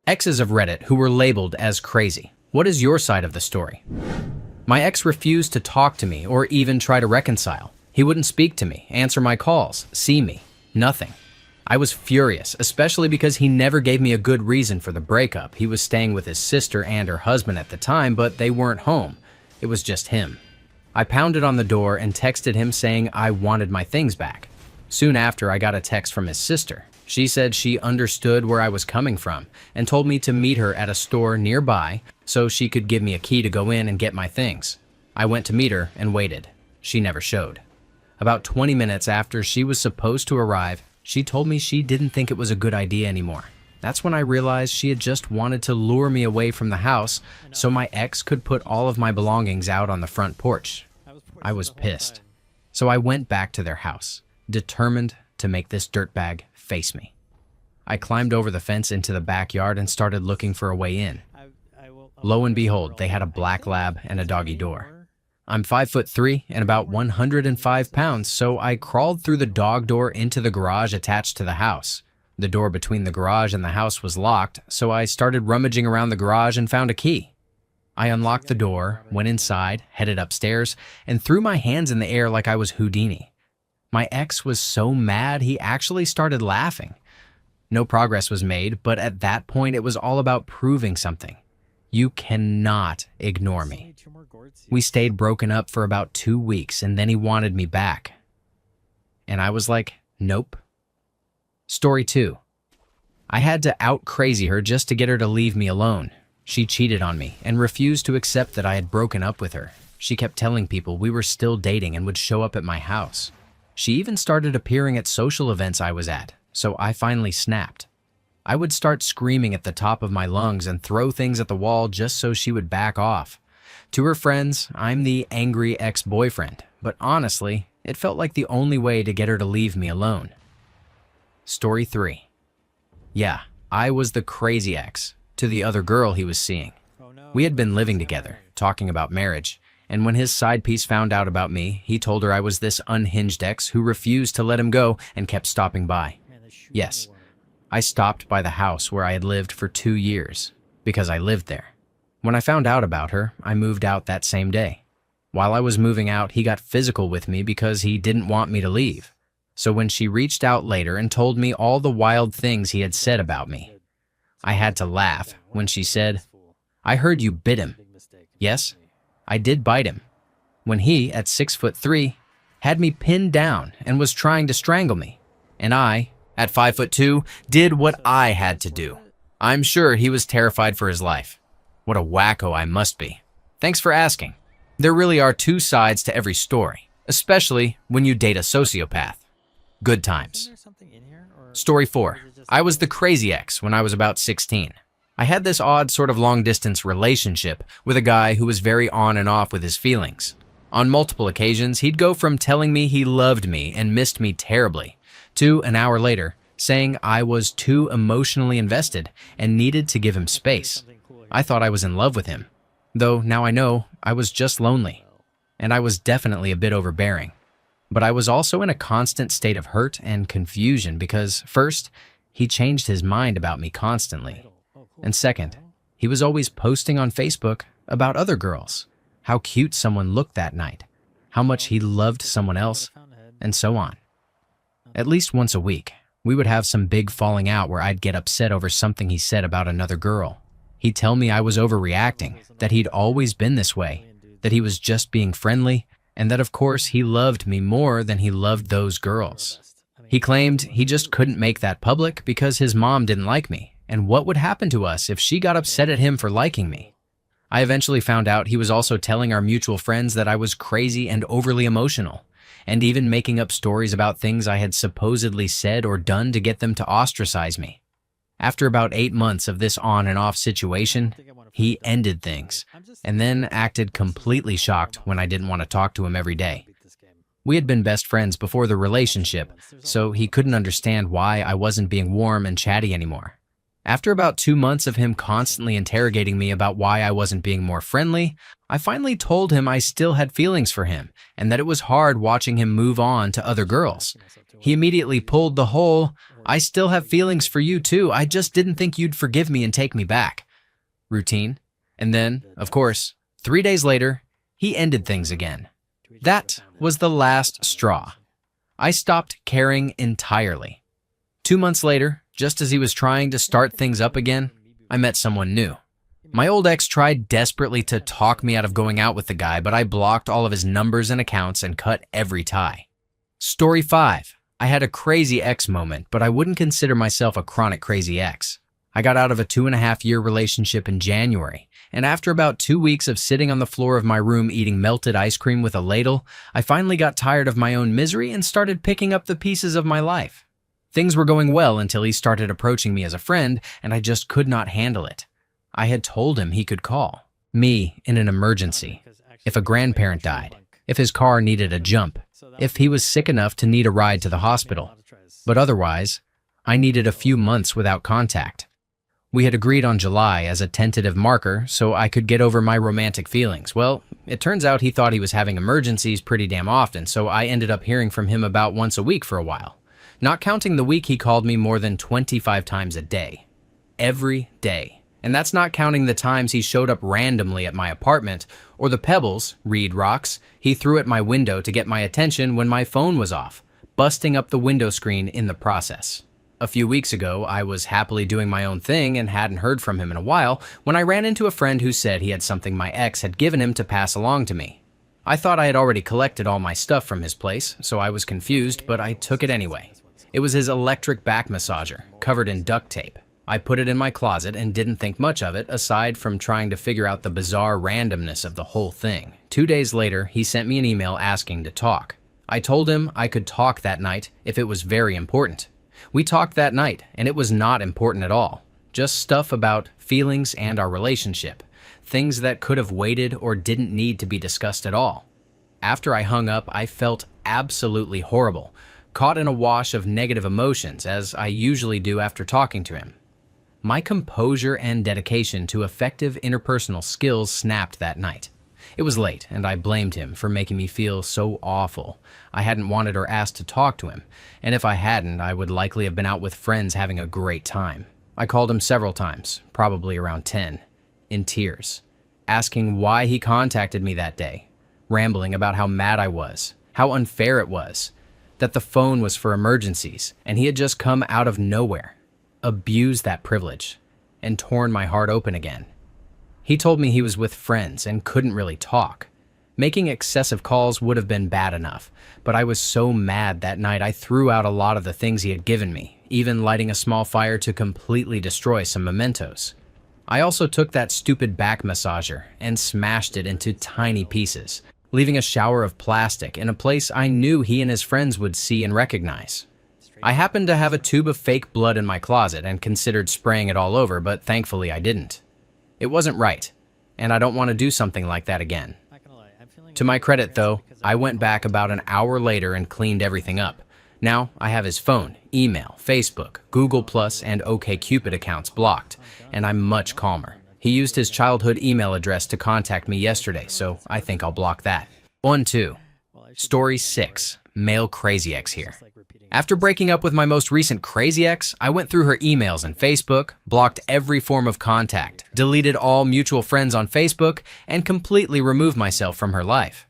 Exes of Reddit who were labeled as crazy. What is your side of the story? My ex refused to talk to me or even try to reconcile. He wouldn't speak to me, answer my calls, see me. Nothing. I was furious, especially because he never gave me a good reason for the breakup. He was staying with his sister and her husband at the time, but they weren't home. It was just him. I pounded on the door and texted him saying I wanted my things back. Soon after, I got a text from his sister. She said she understood where I was coming from and told me to meet her at a store nearby so she could give me a key to go in and get my things. I went to meet her and waited. She never showed. About 20 minutes after she was supposed to arrive, she told me she didn't think it was a good idea anymore. That's when I realized she had just wanted to lure me away from the house so my ex could put all of my belongings out on the front porch. I was pissed. So I went back to their house, determined to make this dirtbag face me. I climbed over the fence into the backyard and started looking for a way in. Lo and behold, they had a black lab and a doggy door. I'm 5'3" and about 105 pounds, so I crawled through the dog door into the garage attached to the house. The door between the garage and the house was locked, so I started rummaging around the garage and found a key. I unlocked the door, went inside, headed upstairs, and threw my hands in the air like I was Houdini. My ex was so mad he actually started laughing. No progress was made, but at that point it was all about proving something. You cannot ignore me. We stayed broken up for about 2 weeks and then he wanted me back. And I was like, nope. Story 2. I had to out crazy her just to get her to leave me alone. She cheated on me and refused to accept that I had broken up with her. She kept telling people we were still dating and would show up at my house. She even started appearing at social events I was at, so I finally snapped. I would start screaming at the top of my lungs and throw things at the wall just so she would back off. To her friends, I'm the angry ex-boyfriend, but honestly, it felt like the only way to get her to leave me alone. Story 3. Yeah, I was the crazy ex to the other girl he was seeing. We had been living together, talking about marriage, and when his side piece found out about me, he told her I was this unhinged ex who refused to let him go and kept stopping by. Yes, I stopped by the house where I had lived for 2 years, because I lived there. When I found out about her, I moved out that same day. While I was moving out, he got physical with me because he didn't want me to leave. So when she reached out later and told me all the wild things he had said about me, I had to laugh when she said, "I heard you bit him." Yes, I did bite him. When he, at 6'3", had me pinned down and was trying to strangle me. And I, at 5'2", did what I had to do. I'm sure he was terrified for his life. What a wacko I must be. Thanks for asking. There really are 2 sides to every story, especially when you date a sociopath. Good times. Story 4. I was the crazy ex when I was about 16. I had this odd sort of long-distance relationship with a guy who was very on and off with his feelings. On multiple occasions, he'd go from telling me he loved me and missed me terribly to an hour later saying I was too emotionally invested and needed to give him space. I thought I was in love with him, though now I know I was just lonely, and I was definitely a bit overbearing. But I was also in a constant state of hurt and confusion because, first, he changed his mind about me constantly. And second, he was always posting on Facebook about other girls, how cute someone looked that night, how much he loved someone else, and so on. At least once a week, we would have some big falling out where I'd get upset over something he said about another girl. He'd tell me I was overreacting, that he'd always been this way, that he was just being friendly, and that of course he loved me more than he loved those girls. He claimed he just couldn't make that public because his mom didn't like me. And what would happen to us if she got upset at him for liking me? I eventually found out he was also telling our mutual friends that I was crazy and overly emotional, and even making up stories about things I had supposedly said or done to get them to ostracize me. After about 8 months of this on and off situation, he ended things, and then acted completely shocked when I didn't want to talk to him every day. We had been best friends before the relationship, so he couldn't understand why I wasn't being warm and chatty anymore. After about 2 months of him constantly interrogating me about why I wasn't being more friendly, I finally told him I still had feelings for him and that it was hard watching him move on to other girls. He immediately pulled the whole, "I still have feelings for you too, I just didn't think you'd forgive me and take me back" routine. And then, of course, 3 days later, he ended things again. That was the last straw. I stopped caring entirely. 2 months later, just as he was trying to start things up again, I met someone new. My old ex tried desperately to talk me out of going out with the guy, but I blocked all of his numbers and accounts and cut every tie. Story 5. I had a crazy ex moment, but I wouldn't consider myself a chronic crazy ex. I got out of a 2.5-year relationship in January, and after about 2 weeks of sitting on the floor of my room eating melted ice cream with a ladle, I finally got tired of my own misery and started picking up the pieces of my life. Things were going well until he started approaching me as a friend, and I just could not handle it. I had told him he could call me in an emergency, if a grandparent died, if his car needed a jump, if he was sick enough to need a ride to the hospital. But otherwise, I needed a few months without contact. We had agreed on July as a tentative marker so I could get over my romantic feelings. Well, it turns out he thought he was having emergencies pretty damn often, so I ended up hearing from him about once a week for a while. Not counting the week he called me more than 25 times a day. Every day. And that's not counting the times he showed up randomly at my apartment, or the pebbles, reed rocks, he threw at my window to get my attention when my phone was off, busting up the window screen in the process. A few weeks ago, I was happily doing my own thing and hadn't heard from him in a while when I ran into a friend who said he had something my ex had given him to pass along to me. I thought I had already collected all my stuff from his place, so I was confused, but I took it anyway. It was his electric back massager, covered in duct tape. I put it in my closet and didn't think much of it, aside from trying to figure out the bizarre randomness of the whole thing. 2 days later, he sent me an email asking to talk. I told him I could talk that night if it was very important. We talked that night, and it was not important at all. Just stuff about feelings and our relationship. Things that could have waited or didn't need to be discussed at all. After I hung up, I felt absolutely horrible, caught in a wash of negative emotions, as I usually do after talking to him. My composure and dedication to effective interpersonal skills snapped that night. It was late, and I blamed him for making me feel so awful. I hadn't wanted or asked to talk to him, and if I hadn't, I would likely have been out with friends having a great time. I called him several times, probably around 10, in tears, asking why he contacted me that day, rambling about how mad I was, how unfair it was, that the phone was for emergencies, and he had just come out of nowhere, abused that privilege, and torn my heart open again. He told me he was with friends and couldn't really talk. Making excessive calls would have been bad enough, but I was so mad that night I threw out a lot of the things he had given me, even lighting a small fire to completely destroy some mementos. I also took that stupid back massager and smashed it into tiny pieces, leaving a shower of plastic in a place I knew he and his friends would see and recognize. I happened to have a tube of fake blood in my closet and considered spraying it all over, but thankfully I didn't. It wasn't right, and I don't want to do something like that again. To my credit, though, I went back about an hour later and cleaned everything up. Now I have his phone, email, Facebook, Google+, and OkCupid accounts blocked, and I'm much calmer. He used his childhood email address to contact me yesterday, so I think I'll block that. 1-2. Story 6. Male crazy ex here. After breaking up with my most recent crazy ex, I went through her emails and Facebook, blocked every form of contact, deleted all mutual friends on Facebook, and completely removed myself from her life.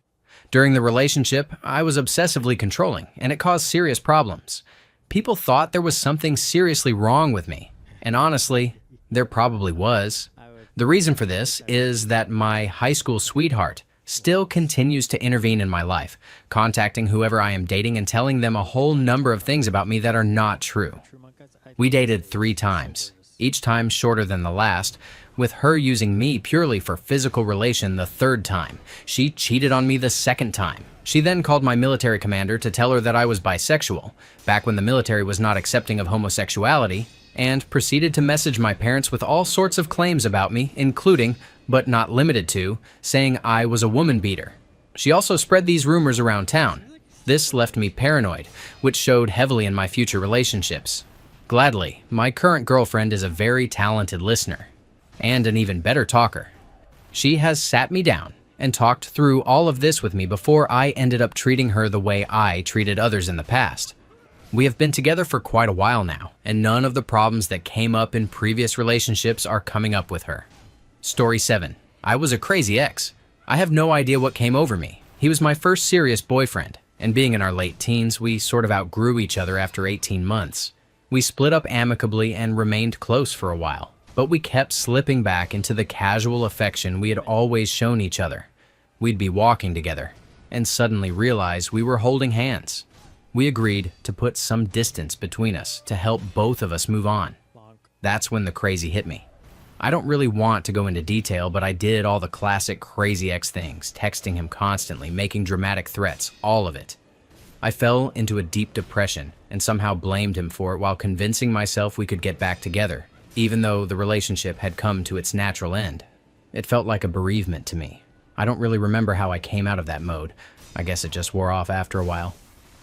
During the relationship, I was obsessively controlling, and it caused serious problems. People thought there was something seriously wrong with me, and honestly, there probably was. The reason for this is that my high school sweetheart still continues to intervene in my life, contacting whoever I am dating and telling them a whole number of things about me that are not true. We dated 3 times, each time shorter than the last, with her using me purely for physical relation the 3rd time. She cheated on me the 2nd time. She then called my military commander to tell her that I was bisexual, back when the military was not accepting of homosexuality, and proceeded to message my parents with all sorts of claims about me, including, but not limited to, saying I was a woman beater. She also spread these rumors around town. This left me paranoid, which showed heavily in my future relationships. Gladly, my current girlfriend is a very talented listener and an even better talker. She has sat me down and talked through all of this with me before I ended up treating her the way I treated others in the past. We have been together for quite a while now, and none of the problems that came up in previous relationships are coming up with her. Story 7. I was a crazy ex. I have no idea what came over me. He was my first serious boyfriend, and being in our late teens, we sort of outgrew each other after 18 months. We split up amicably and remained close for a while, but we kept slipping back into the casual affection we had always shown each other. We'd be walking together, and suddenly realize we were holding hands. We agreed to put some distance between us to help both of us move on. That's when the crazy hit me. I don't really want to go into detail, but I did all the classic crazy ex things, texting him constantly, making dramatic threats, all of it. I fell into a deep depression and somehow blamed him for it while convincing myself we could get back together, even though the relationship had come to its natural end. It felt like a bereavement to me. I don't really remember how I came out of that mode. I guess it just wore off after a while.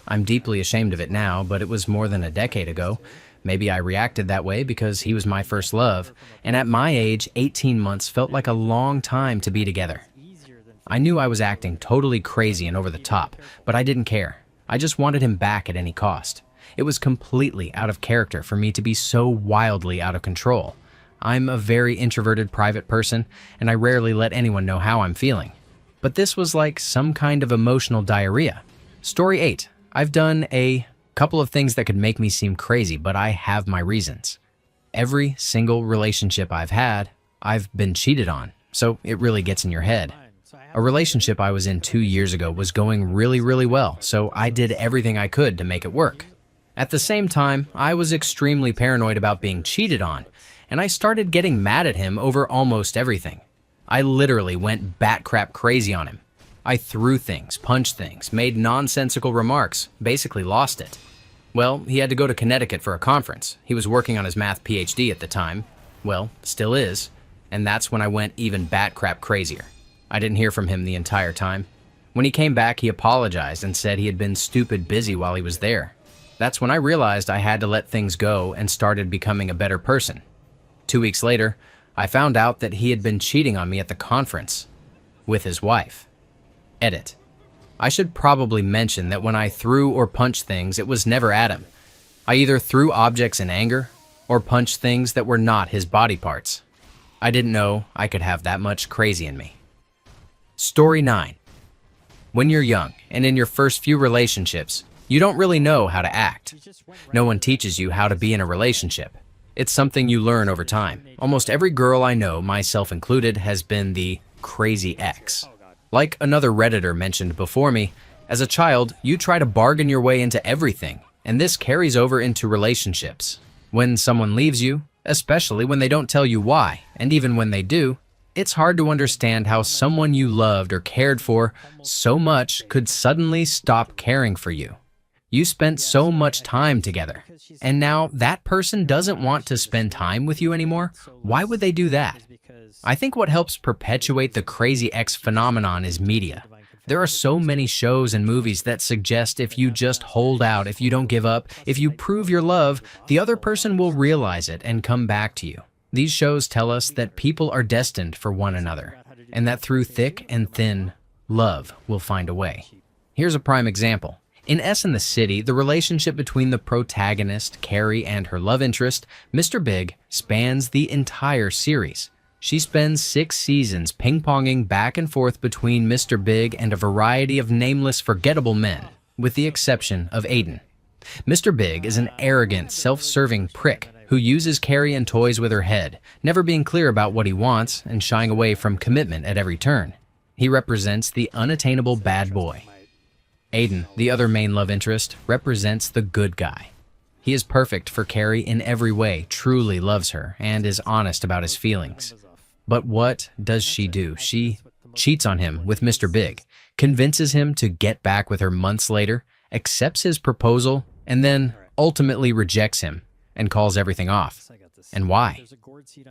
I'm deeply ashamed of it now, but it was more than a decade ago. Maybe I reacted that way because he was my first love, and at my age, 18 months felt like a long time to be together. I knew I was acting totally crazy and over the top, but I didn't care. I just wanted him back at any cost. It was completely out of character for me to be so wildly out of control. I'm a very introverted private person, and I rarely let anyone know how I'm feeling. But this was like some kind of emotional diarrhea. Story 8. I've done a couple of things that could make me seem crazy, but I have my reasons. Every single relationship I've had, I've been cheated on, so it really gets in your head. A relationship I was in 2 years ago was going really well, so I did everything I could to make it work. At the same time, I was extremely paranoid about being cheated on, and I started getting mad at him over almost everything. I literally went bat-crap crazy on him. I threw things, punched things, made nonsensical remarks, basically lost it. Well, he had to go to Connecticut for a conference. He was working on his math PhD at the time. Well, still is. And that's when I went even bat-crap crazier. I didn't hear from him the entire time. When he came back, he apologized and said he had been stupid busy while he was there. That's when I realized I had to let things go and started becoming a better person. 2 weeks later, I found out that he had been cheating on me at the conference with his wife. Edit. I should probably mention that when I threw or punched things, it was never at him. I either threw objects in anger or punched things that were not his body parts. I didn't know I could have that much crazy in me. Story 9. When you're young and in your first few relationships, you don't really know how to act. No one teaches you how to be in a relationship. It's something you learn over time. Almost every girl I know, myself included, has been the crazy ex. Like another Redditor mentioned before me, as a child, you try to bargain your way into everything, and this carries over into relationships. When someone leaves you, especially when they don't tell you why, and even when they do, it's hard to understand how someone you loved or cared for so much could suddenly stop caring for you. You spent so much time together, and now that person doesn't want to spend time with you anymore. Why would they do that? I think what helps perpetuate the crazy ex phenomenon is media. There are so many shows and movies that suggest if you just hold out, if you don't give up, if you prove your love, the other person will realize it and come back to you. These shows tell us that people are destined for one another, and that through thick and thin, love will find a way. Here's a prime example. In S and the City, the relationship between the protagonist, Carrie, and her love interest, Mr. Big, spans the entire series. She spends 6 seasons ping-ponging back and forth between Mr. Big and a variety of nameless, forgettable men, with the exception of Aiden. Mr. Big is an arrogant, self-serving prick who uses Carrie and toys with her head, never being clear about what he wants and shying away from commitment at every turn. He represents the unattainable bad boy. Aiden, the other main love interest, represents the good guy. He is perfect for Carrie in every way, truly loves her, and is honest about his feelings. But what does she do? She cheats on him with Mr. Big, convinces him to get back with her months later, accepts his proposal, and then ultimately rejects him and calls everything off. And why?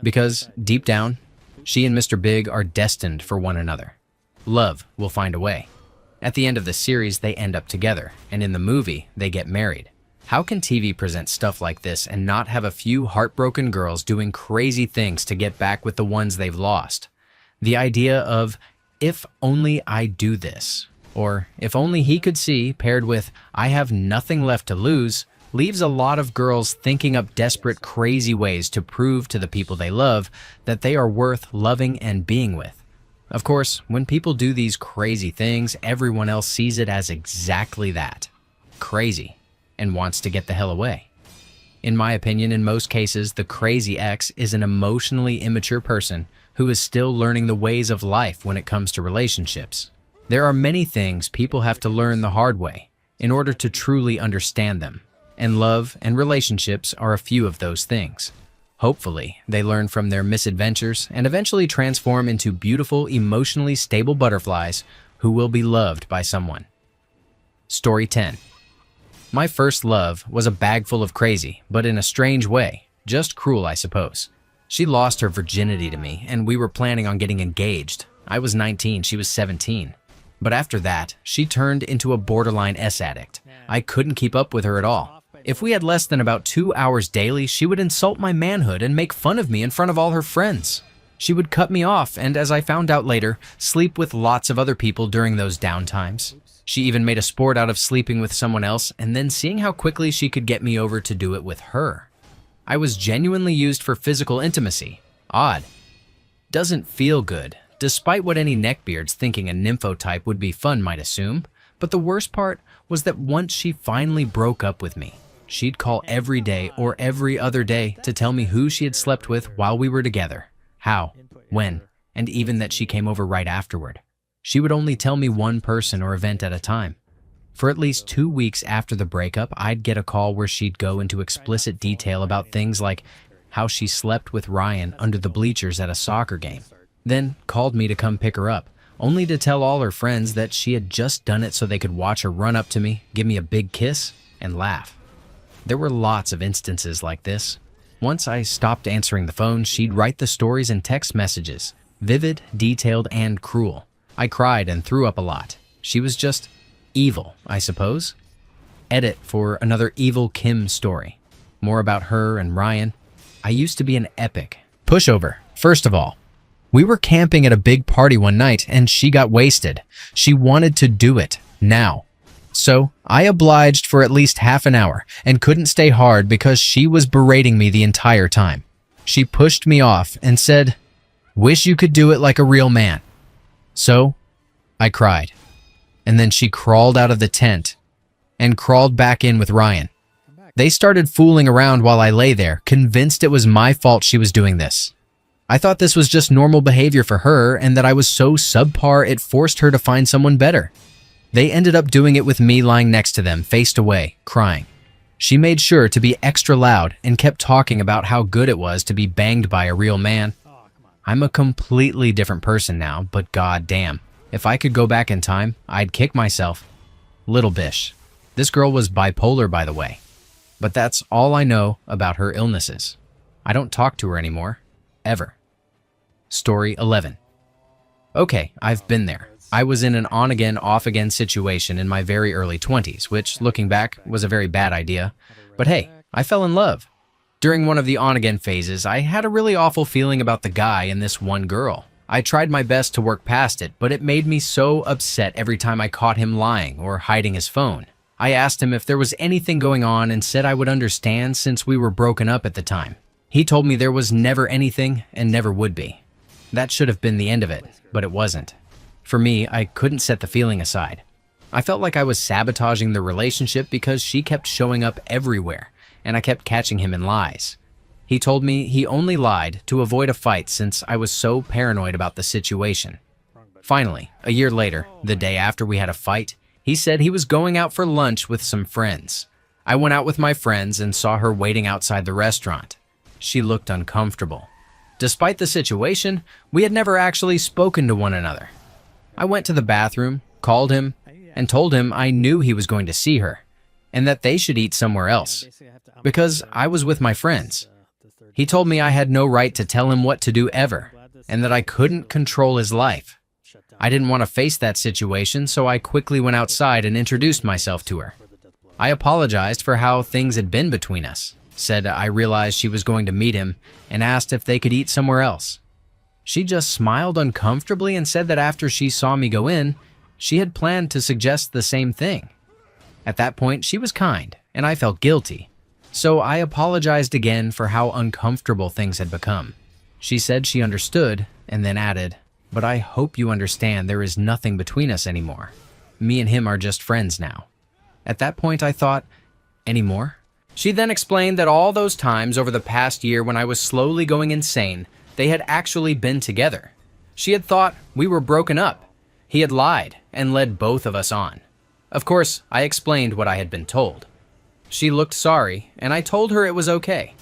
Because deep down, she and Mr. Big are destined for one another. Love will find a way. At the end of the series, they end up together, and in the movie, they get married. How can TV present stuff like this and not have a few heartbroken girls doing crazy things to get back with the ones they've lost? The idea of, if only I do this, or if only he could see, paired with, I have nothing left to lose, leaves a lot of girls thinking up desperate, crazy ways to prove to the people they love that they are worth loving and being with. Of course, when people do these crazy things, everyone else sees it as exactly that, crazy, and wants to get the hell away. In my opinion, in most cases, the crazy ex is an emotionally immature person who is still learning the ways of life when it comes to relationships. There are many things people have to learn the hard way in order to truly understand them, and love and relationships are a few of those things. Hopefully, they learn from their misadventures and eventually transform into beautiful, emotionally stable butterflies who will be loved by someone. Story 10. My first love was a bag full of crazy, but in a strange way, just cruel, I suppose. She lost her virginity to me, and we were planning on getting engaged. I was 19, she was 17. But after that, she turned into a borderline S-addict. I couldn't keep up with her at all. If we had less than about 2 hours daily, she would insult my manhood and make fun of me in front of all her friends. She would cut me off and, as I found out later, sleep with lots of other people during those downtimes. She even made a sport out of sleeping with someone else and then seeing how quickly she could get me over to do it with her. I was genuinely used for physical intimacy. Odd. Doesn't feel good, despite what any neckbeards thinking a nympho type would be fun might assume. But the worst part was that once she finally broke up with me, she'd call every day or every other day to tell me who she had slept with while we were together, how, when, and even that she came over right afterward. She would only tell me one person or event at a time. For at least 2 weeks after the breakup, I'd get a call where she'd go into explicit detail about things like how she slept with Ryan under the bleachers at a soccer game, then called me to come pick her up, only to tell all her friends that she had just done it so they could watch her run up to me, give me a big kiss, and laugh. There were lots of instances like this. Once I stopped answering the phone, she'd write the stories in text messages, vivid, detailed, and cruel. I cried and threw up a lot. She was just evil, I suppose. Edit for another Evil Kim story. More about her and Ryan. I used to be an epic pushover. First of all, we were camping at a big party one night and she got wasted. She wanted to do it now. So I obliged for at least half an hour and couldn't stay hard because she was berating me the entire time. She pushed me off and said, "Wish you could do it like a real man." So I cried. And then she crawled out of the tent and crawled back in with Ryan. They started fooling around while I lay there, convinced it was my fault she was doing this. I thought this was just normal behavior for her and that I was so subpar it forced her to find someone better. They ended up doing it with me lying next to them, faced away, crying. She made sure to be extra loud and kept talking about how good it was to be banged by a real man. I'm a completely different person now, but goddamn, if I could go back in time, I'd kick myself. Little bish. This girl was bipolar, by the way. But that's all I know about her illnesses. I don't talk to her anymore. Ever. Story 11. Okay, I've been there. I was in an on-again, off-again situation in my very early 20s, which, looking back, was a very bad idea. But hey, I fell in love. During one of the on-again phases, I had a really awful feeling about the guy and this one girl. I tried my best to work past it, but it made me so upset every time I caught him lying or hiding his phone. I asked him if there was anything going on and said I would understand since we were broken up at the time. He told me there was never anything and never would be. That should have been the end of it, but it wasn't. For me, I couldn't set the feeling aside. I felt like I was sabotaging the relationship because she kept showing up everywhere, and I kept catching him in lies. He told me he only lied to avoid a fight since I was so paranoid about the situation. Finally, a year later, the day after we had a fight, he said he was going out for lunch with some friends. I went out with my friends and saw her waiting outside the restaurant. She looked uncomfortable. Despite the situation, we had never actually spoken to one another. I went to the bathroom, called him, and told him I knew he was going to see her, and that they should eat somewhere else, because I was with my friends. He told me I had no right to tell him what to do ever, and that I couldn't control his life. I didn't want to face that situation, so I quickly went outside and introduced myself to her. I apologized for how things had been between us, said I realized she was going to meet him, and asked if they could eat somewhere else. She just smiled uncomfortably and said that after she saw me go in, she had planned to suggest the same thing. At that point, she was kind, and I felt guilty. So I apologized again for how uncomfortable things had become. She said she understood, and then added, "But I hope you understand there is nothing between us anymore. Me and him are just friends now." At that point, I thought, anymore? She then explained that all those times over the past year when I was slowly going insane, they had actually been together. She had thought we were broken up. He had lied and led both of us on. Of course, I explained what I had been told. She looked sorry, and I told her it was okay.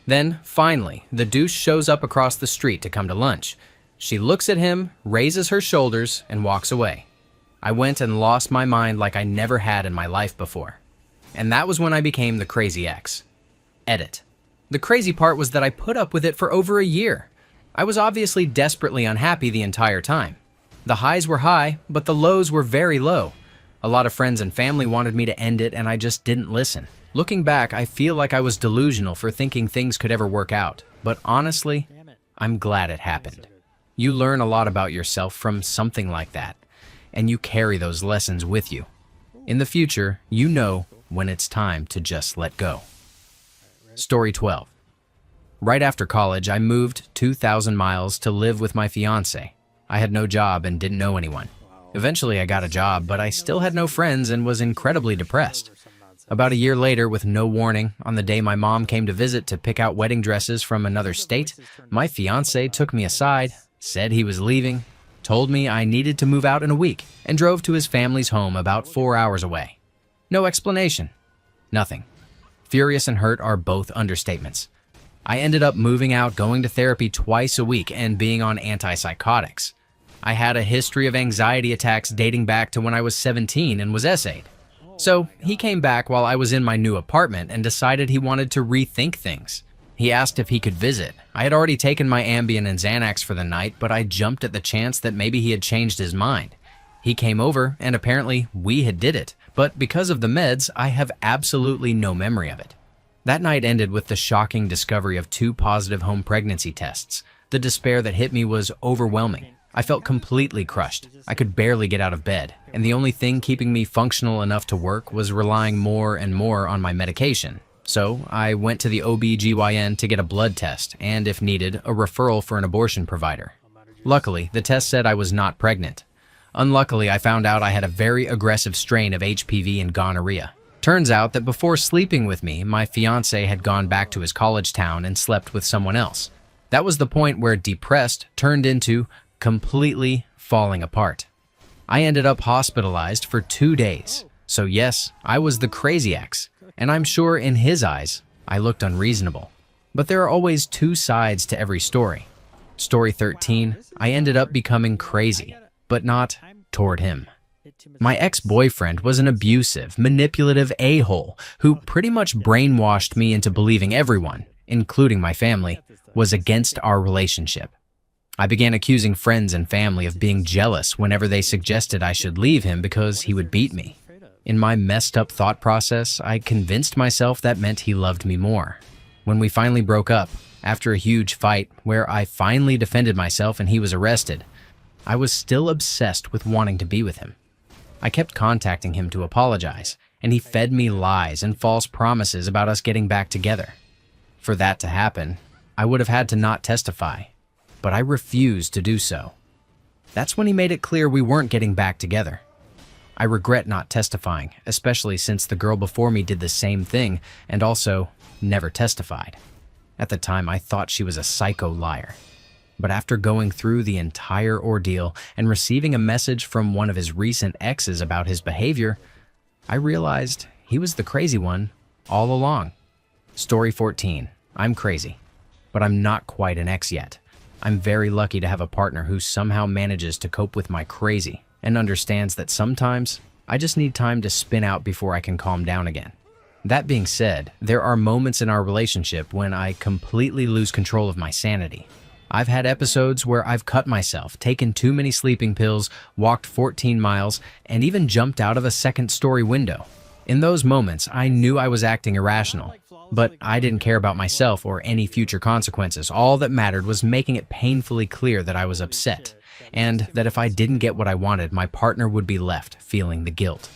Then, finally, the douche shows up across the street to come to lunch. She looks at him, raises her shoulders, and walks away. I went and lost my mind like I never had in my life before. And that was when I became the crazy ex. Edit. The crazy part was that I put up with it for over a year. I was obviously desperately unhappy the entire time. The highs were high, but the lows were very low. A lot of friends and family wanted me to end it, and I just didn't listen. Looking back, I feel like I was delusional for thinking things could ever work out. But honestly, I'm glad it happened. You learn a lot about yourself from something like that, and you carry those lessons with you. In the future, you know when it's time to just let go. Story 12. Right after college, I moved 2,000 miles to live with my fiancé. I had no job and didn't know anyone. Eventually, I got a job, but I still had no friends and was incredibly depressed. About a year later, with no warning, on the day my mom came to visit to pick out wedding dresses from another state, my fiancé took me aside, said he was leaving, told me I needed to move out in a week, and drove to his family's home about 4 hours away. No explanation. Nothing. Furious and hurt are both understatements. I ended up moving out, going to therapy twice a week, and being on antipsychotics. I had a history of anxiety attacks dating back to when I was 17 and was essayed. So he came back while I was in my new apartment and decided he wanted to rethink things. He asked if he could visit. I had already taken my Ambien and Xanax for the night, but I jumped at the chance that maybe he had changed his mind. He came over, and apparently we had did it, but because of the meds, I have absolutely no memory of it. That night ended with the shocking discovery of 2 positive home pregnancy tests. The despair that hit me was overwhelming. I felt completely crushed. I could barely get out of bed, and the only thing keeping me functional enough to work was relying more and more on my medication. So I went to the OB/GYN to get a blood test and, if needed, a referral for an abortion provider. Luckily, the test said I was not pregnant. Unluckily, I found out I had a very aggressive strain of HPV and gonorrhea. Turns out that before sleeping with me, my fiancé had gone back to his college town and slept with someone else. That was the point where depressed turned into completely falling apart. I ended up hospitalized for 2 days. So yes, I was the crazy ex, and I'm sure in his eyes, I looked unreasonable. But there are always 2 sides to every story. Story 13, I ended up becoming crazy, but not toward him. My ex-boyfriend was an abusive, manipulative a-hole who pretty much brainwashed me into believing everyone, including my family, was against our relationship. I began accusing friends and family of being jealous whenever they suggested I should leave him because he would beat me. In my messed up thought process, I convinced myself that meant he loved me more. When we finally broke up, after a huge fight where I finally defended myself and he was arrested, I was still obsessed with wanting to be with him. I kept contacting him to apologize, and he fed me lies and false promises about us getting back together. For that to happen, I would have had to not testify, but I refused to do so. That's when he made it clear we weren't getting back together. I regret not testifying, especially since the girl before me did the same thing and also never testified. At the time, I thought she was a psycho liar. But after going through the entire ordeal and receiving a message from one of his recent exes about his behavior, I realized he was the crazy one all along. Story 14. I'm crazy, but I'm not quite an ex yet. I'm very lucky to have a partner who somehow manages to cope with my crazy and understands that sometimes I just need time to spin out before I can calm down again. That being said, there are moments in our relationship when I completely lose control of my sanity. I've had episodes where I've cut myself, taken too many sleeping pills, walked 14 miles, and even jumped out of a second-story window. In those moments, I knew I was acting irrational, but I didn't care about myself or any future consequences. All that mattered was making it painfully clear that I was upset, and that if I didn't get what I wanted, my partner would be left feeling the guilt.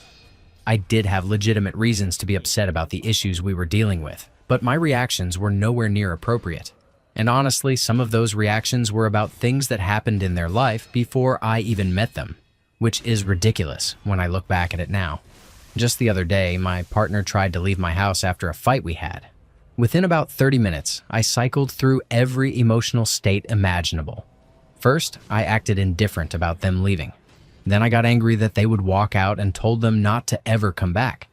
I did have legitimate reasons to be upset about the issues we were dealing with, but my reactions were nowhere near appropriate. And honestly, some of those reactions were about things that happened in their life before I even met them, which is ridiculous when I look back at it now. Just the other day, my partner tried to leave my house after a fight we had. Within about 30 minutes, I cycled through every emotional state imaginable. First, I acted indifferent about them leaving. Then I got angry that they would walk out and told them not to ever come back.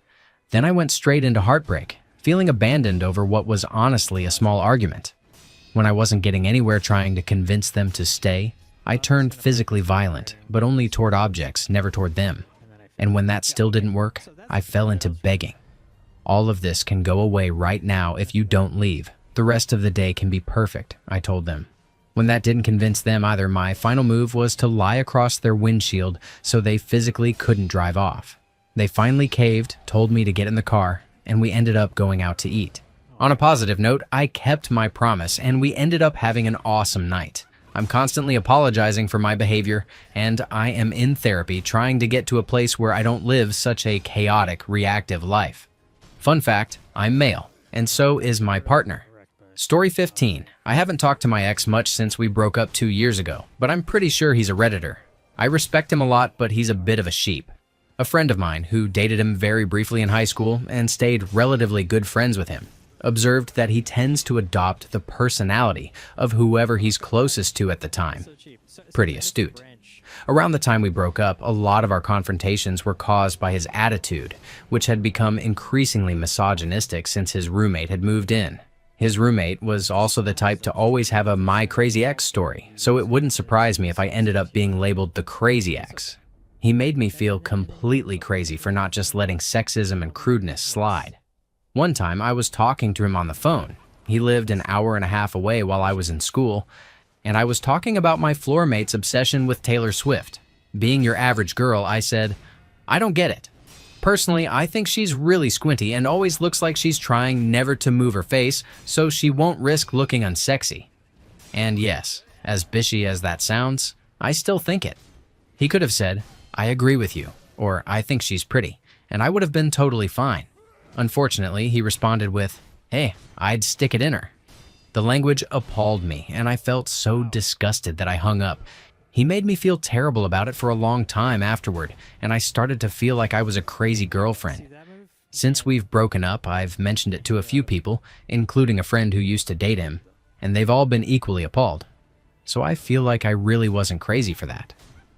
Then I went straight into heartbreak, feeling abandoned over what was honestly a small argument. When I wasn't getting anywhere trying to convince them to stay, I turned physically violent, but only toward objects, never toward them. And when that still didn't work, I fell into begging. All of this can go away right now if you don't leave. The rest of the day can be perfect, I told them. When that didn't convince them either, my final move was to lie across their windshield so they physically couldn't drive off. They finally caved, told me to get in the car, and we ended up going out to eat. On a positive note, I kept my promise and we ended up having an awesome night. I'm constantly apologizing for my behavior, and I am in therapy trying to get to a place where I don't live such a chaotic, reactive life. Fun fact, I'm male, and so is my partner. Story 15. I haven't talked to my ex much since we broke up 2 years ago, but I'm pretty sure he's a Redditor. I respect him a lot, but he's a bit of a sheep. A friend of mine, who dated him very briefly in high school and stayed relatively good friends with him, observed that he tends to adopt the personality of whoever he's closest to at the time. Pretty astute. Around the time we broke up, a lot of our confrontations were caused by his attitude, which had become increasingly misogynistic since his roommate had moved in. His roommate was also the type to always have a "my crazy ex" story, so it wouldn't surprise me if I ended up being labeled the crazy ex. He made me feel completely crazy for not just letting sexism and crudeness slide. One time, I was talking to him on the phone. He lived an hour and a half away while I was in school, and I was talking about my floor mate's obsession with Taylor Swift. Being your average girl, I said, "I don't get it. Personally, I think she's really squinty and always looks like she's trying never to move her face so she won't risk looking unsexy." And yes, as bishy as that sounds, I still think it. He could have said, "I agree with you," or "I think she's pretty," and I would have been totally fine. Unfortunately, he responded with, "Hey, I'd stick it in her." The language appalled me, and I felt so disgusted that I hung up. He made me feel terrible about it for a long time afterward, and I started to feel like I was a crazy girlfriend. Since we've broken up, I've mentioned it to a few people, including a friend who used to date him, and they've all been equally appalled. So I feel like I really wasn't crazy for that.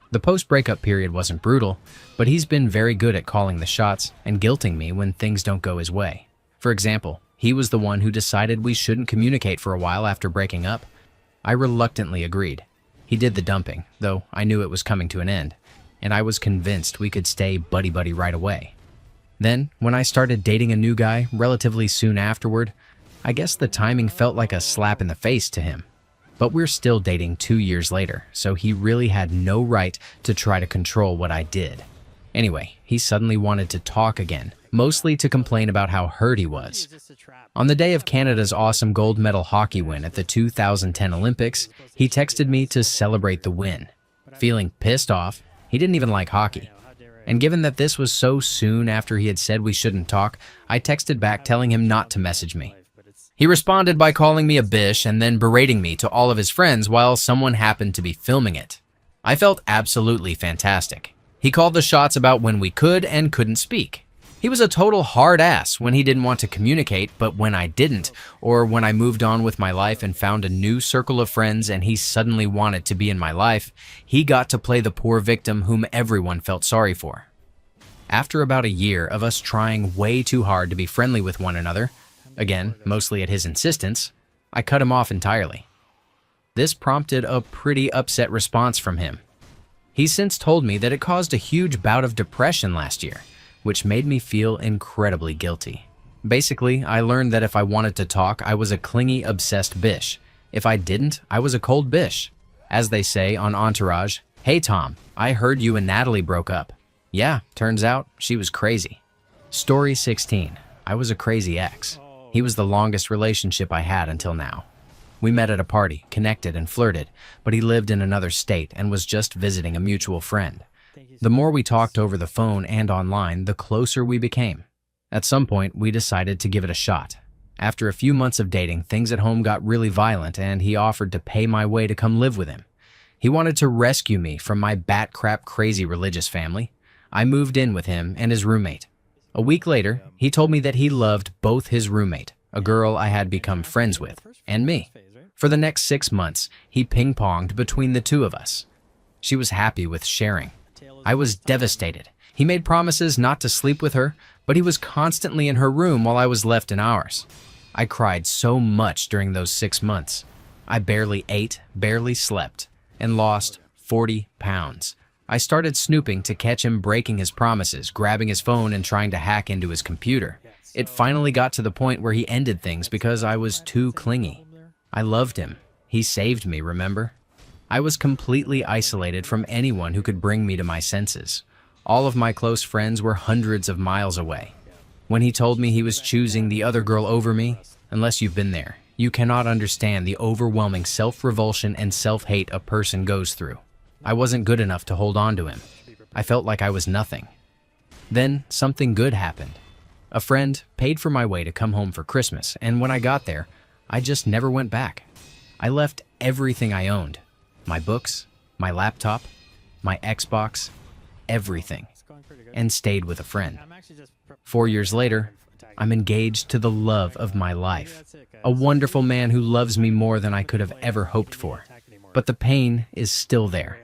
The post-breakup period wasn't brutal, but he's been very good at calling the shots and guilting me when things don't go his way. For example, he was the one who decided we shouldn't communicate for a while after breaking up. I reluctantly agreed. He did the dumping, though I knew it was coming to an end, and I was convinced we could stay buddy-buddy right away. Then, when I started dating a new guy relatively soon afterward, I guess the timing felt like a slap in the face to him. But we're still dating 2 years later, so he really had no right to try to control what I did. Anyway, he suddenly wanted to talk again, mostly to complain about how hurt he was. On the day of Canada's awesome gold medal hockey win at the 2010 Olympics, he texted me to celebrate the win. Feeling pissed off, he didn't even like hockey. And given that this was so soon after he had said we shouldn't talk, I texted back telling him not to message me. He responded by calling me a bish and then berating me to all of his friends while someone happened to be filming it. I felt absolutely fantastic. He called the shots about when we could and couldn't speak. He was a total hard ass when he didn't want to communicate, but when I didn't, or when I moved on with my life and found a new circle of friends and he suddenly wanted to be in my life, he got to play the poor victim whom everyone felt sorry for. After about a year of us trying way too hard to be friendly with one another, again, mostly at his insistence, I cut him off entirely. This prompted a pretty upset response from him. He's since told me that it caused a huge bout of depression last year, which made me feel incredibly guilty. Basically, I learned that if I wanted to talk, I was a clingy, obsessed bish. If I didn't, I was a cold bish. As they say on Entourage, "Hey Tom, I heard you and Natalie broke up." Yeah, turns out she was crazy. Story 16. I was a crazy ex. He was the longest relationship I had until now. We met at a party, connected and flirted, but he lived in another state and was just visiting a mutual friend. The more we talked over the phone and online, the closer we became. At some point, we decided to give it a shot. After a few months of dating, things at home got really violent and he offered to pay my way to come live with him. He wanted to rescue me from my bat-crap crazy religious family. I moved in with him and his roommate. A week later, he told me that he loved both his roommate, a girl I had become friends with, and me. For the next 6 months, he ping-ponged between the two of us. She was happy with sharing. I was devastated. He made promises not to sleep with her, but he was constantly in her room while I was left in ours. I cried so much during those 6 months. I barely ate, barely slept, and lost 40 pounds. I started snooping to catch him breaking his promises, grabbing his phone and trying to hack into his computer. It finally got to the point where he ended things because I was too clingy. I loved him. He saved me, remember? I was completely isolated from anyone who could bring me to my senses. All of my close friends were hundreds of miles away. When he told me he was choosing the other girl over me, unless you've been there, you cannot understand the overwhelming self-revulsion and self-hate a person goes through. I wasn't good enough to hold on to him. I felt like I was nothing. Then something good happened. A friend paid for my way to come home for Christmas, and when I got there, I just never went back. I left everything I owned. My books, my laptop, my Xbox, everything, and stayed with a friend. 4 years later, I'm engaged to the love of my life, a wonderful man who loves me more than I could have ever hoped for. But the pain is still there,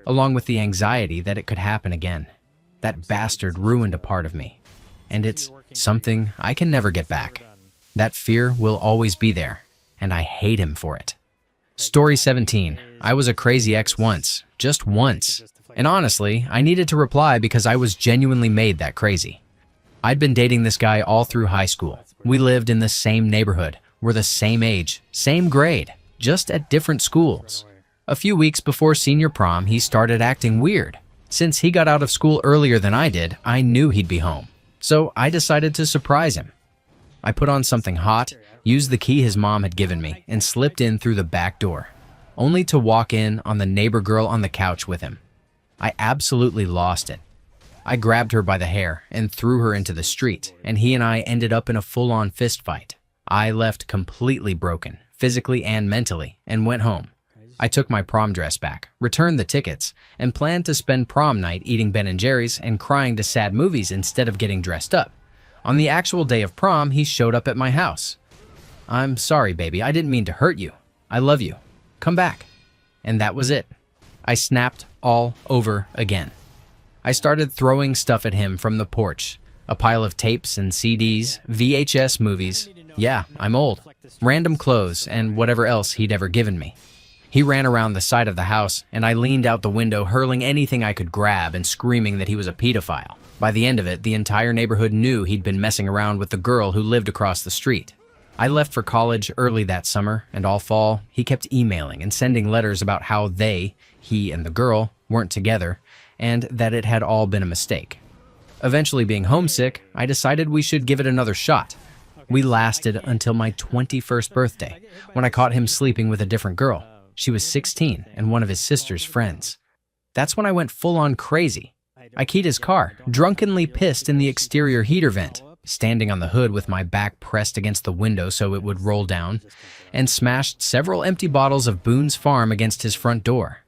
along with the anxiety that it could happen again. That bastard ruined a part of me, and it's something I can never get back. That fear will always be there, and I hate him for it. Story 17. I was a crazy ex once, just once. And honestly, I needed to reply because I was genuinely made that crazy. I'd been dating this guy all through high school. We lived in the same neighborhood, were the same age, same grade, just at different schools. A few weeks before senior prom, he started acting weird. Since he got out of school earlier than I did, I knew he'd be home. So I decided to surprise him. I put on something hot, used the key his mom had given me, and slipped in through the back door, only to walk in on the neighbor girl on the couch with him. I absolutely lost it. I grabbed her by the hair and threw her into the street, and he and I ended up in a full-on fist fight. I left completely broken, physically and mentally, and went home. I took my prom dress back, returned the tickets, and planned to spend prom night eating Ben & Jerry's and crying to sad movies instead of getting dressed up. On the actual day of prom, he showed up at my house. "I'm sorry, baby. I didn't mean to hurt you. I love you. Come back." And that was it. I snapped all over again. I started throwing stuff at him from the porch. A pile of tapes and CDs, VHS movies. Yeah, I'm old. Random clothes and whatever else he'd ever given me. He ran around the side of the house, and I leaned out the window, hurling anything I could grab and screaming that he was a pedophile. By the end of it, the entire neighborhood knew he'd been messing around with the girl who lived across the street. I left for college early that summer, and all fall, he kept emailing and sending letters about how he and the girl, weren't together, and that it had all been a mistake. Eventually being homesick, I decided we should give it another shot. We lasted until my 21st birthday, when I caught him sleeping with a different girl. She was 16 and one of his sister's friends. That's when I went full-on crazy. I keyed his car, drunkenly pissed in the exterior heater vent, standing on the hood with my back pressed against the window so it would roll down, and smashed several empty bottles of Boone's Farm against his front door.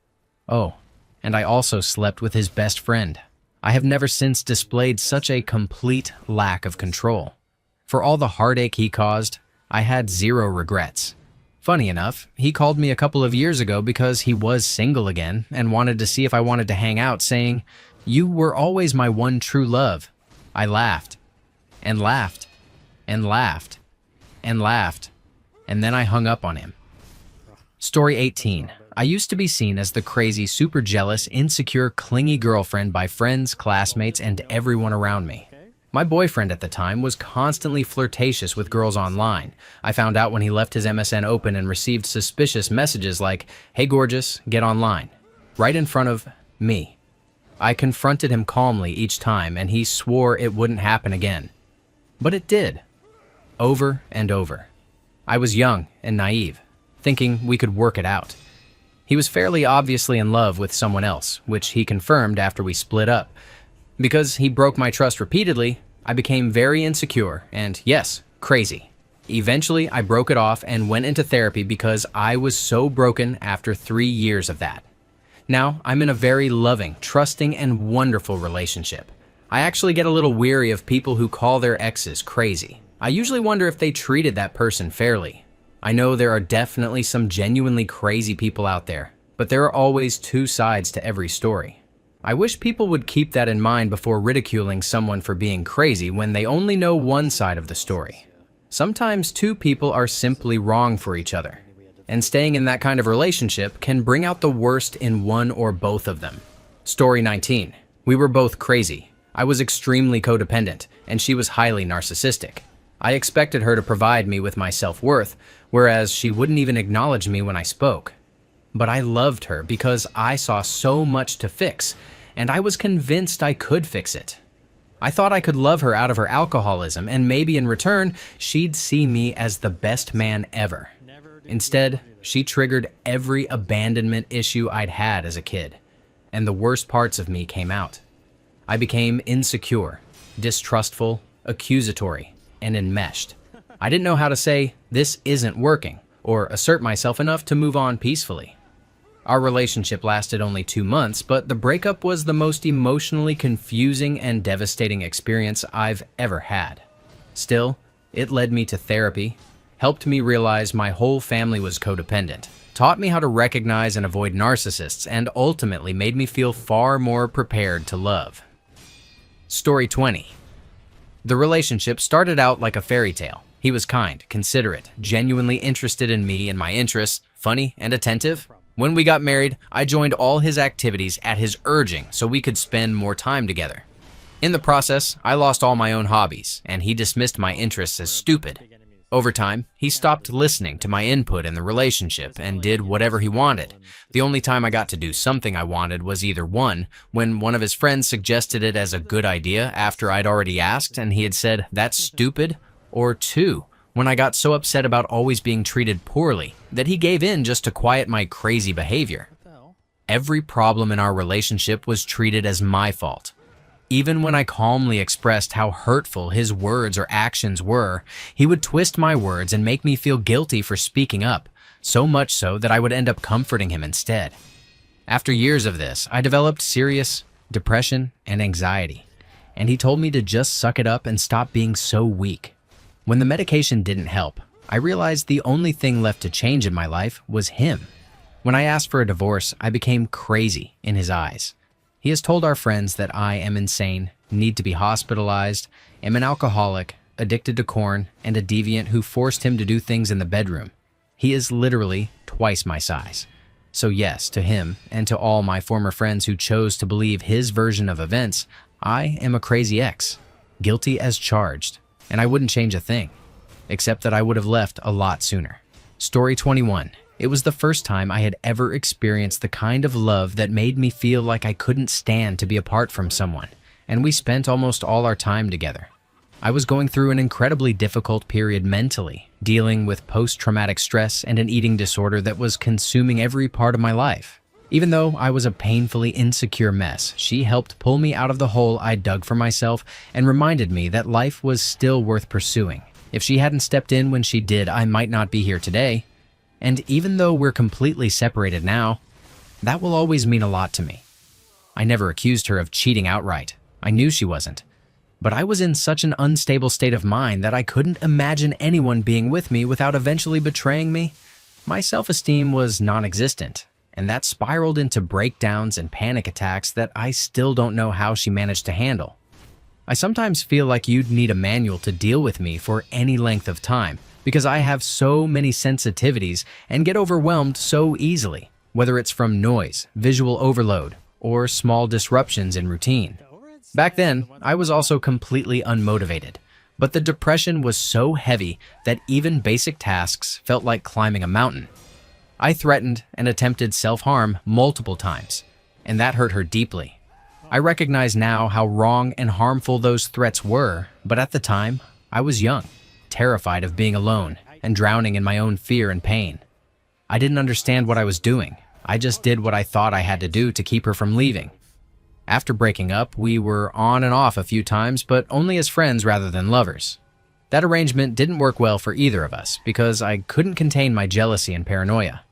Oh, and I also slept with his best friend. I have never since displayed such a complete lack of control. For all the heartache he caused, I had zero regrets. Funny enough, he called me a couple of years ago because he was single again and wanted to see if I wanted to hang out, saying, "You were always my one true love." I laughed, and laughed, and laughed, and laughed, and then I hung up on him. Story 18. I used to be seen as the crazy, super jealous, insecure, clingy girlfriend by friends, classmates, and everyone around me. My boyfriend at the time was constantly flirtatious with girls online. I found out when he left his MSN open and received suspicious messages like, "Hey gorgeous, get online," right in front of me. I confronted him calmly each time, and he swore it wouldn't happen again. But it did, over and over. I was young and naive, thinking we could work it out. He was fairly obviously in love with someone else, which he confirmed after we split up. Because he broke my trust repeatedly, I became very insecure and, yes, crazy. Eventually, I broke it off and went into therapy because I was so broken after 3 years of that. Now, I'm in a very loving, trusting, and wonderful relationship. I actually get a little weary of people who call their exes crazy. I usually wonder if they treated that person fairly. I know there are definitely some genuinely crazy people out there, but there are always two sides to every story. I wish people would keep that in mind before ridiculing someone for being crazy when they only know one side of the story. Sometimes two people are simply wrong for each other, and staying in that kind of relationship can bring out the worst in one or both of them. Story 19. We were both crazy. I was extremely codependent, and she was highly narcissistic. I expected her to provide me with my self-worth, whereas she wouldn't even acknowledge me when I spoke. But I loved her because I saw so much to fix, and I was convinced I could fix it. I thought I could love her out of her alcoholism, and maybe in return, she'd see me as the best man ever. Instead, she triggered every abandonment issue I'd had as a kid, and the worst parts of me came out. I became insecure, distrustful, accusatory, and enmeshed. I didn't know how to say, "This isn't working," or assert myself enough to move on peacefully. Our relationship lasted only 2 months, but the breakup was the most emotionally confusing and devastating experience I've ever had. Still, it led me to therapy, helped me realize my whole family was codependent, taught me how to recognize and avoid narcissists, and ultimately made me feel far more prepared to love. Story 20. The relationship started out like a fairy tale. He was kind, considerate, genuinely interested in me and my interests, funny and attentive. When we got married, I joined all his activities at his urging so we could spend more time together. In the process, I lost all my own hobbies, and he dismissed my interests as stupid. Over time, he stopped listening to my input in the relationship and did whatever he wanted. The only time I got to do something I wanted was either 1, when one of his friends suggested it as a good idea after I'd already asked and he had said, "That's stupid," or 2, when I got so upset about always being treated poorly that he gave in just to quiet my crazy behavior. Every problem in our relationship was treated as my fault. Even when I calmly expressed how hurtful his words or actions were, he would twist my words and make me feel guilty for speaking up, so much so that I would end up comforting him instead. After years of this, I developed serious depression and anxiety, and he told me to just suck it up and stop being so weak. When the medication didn't help, I realized the only thing left to change in my life was him. When I asked for a divorce, I became crazy in his eyes. He has told our friends that I am insane, need to be hospitalized, am an alcoholic, addicted to corn, and a deviant who forced him to do things in the bedroom. He is literally twice my size. So yes, to him and to all my former friends who chose to believe his version of events, I am a crazy ex, guilty as charged. And I wouldn't change a thing, except that I would have left a lot sooner. Story 21. It was the first time I had ever experienced the kind of love that made me feel like I couldn't stand to be apart from someone, and we spent almost all our time together. I was going through an incredibly difficult period mentally, dealing with post-traumatic stress and an eating disorder that was consuming every part of my life. Even though I was a painfully insecure mess, she helped pull me out of the hole I dug for myself and reminded me that life was still worth pursuing. If she hadn't stepped in when she did, I might not be here today. And even though we're completely separated now, that will always mean a lot to me. I never accused her of cheating outright. I knew she wasn't. But I was in such an unstable state of mind that I couldn't imagine anyone being with me without eventually betraying me. My self-esteem was non-existent, and that spiraled into breakdowns and panic attacks that I still don't know how she managed to handle. I sometimes feel like you'd need a manual to deal with me for any length of time, because I have so many sensitivities and get overwhelmed so easily, whether it's from noise, visual overload, or small disruptions in routine. Back then, I was also completely unmotivated, but the depression was so heavy that even basic tasks felt like climbing a mountain. I threatened and attempted self-harm multiple times, and that hurt her deeply. I recognize now how wrong and harmful those threats were, but at the time, I was young, terrified of being alone, and drowning in my own fear and pain. I didn't understand what I was doing. I just did what I thought I had to do to keep her from leaving. After breaking up, we were on and off a few times, but only as friends rather than lovers. That arrangement didn't work well for either of us because I couldn't contain my jealousy and paranoia.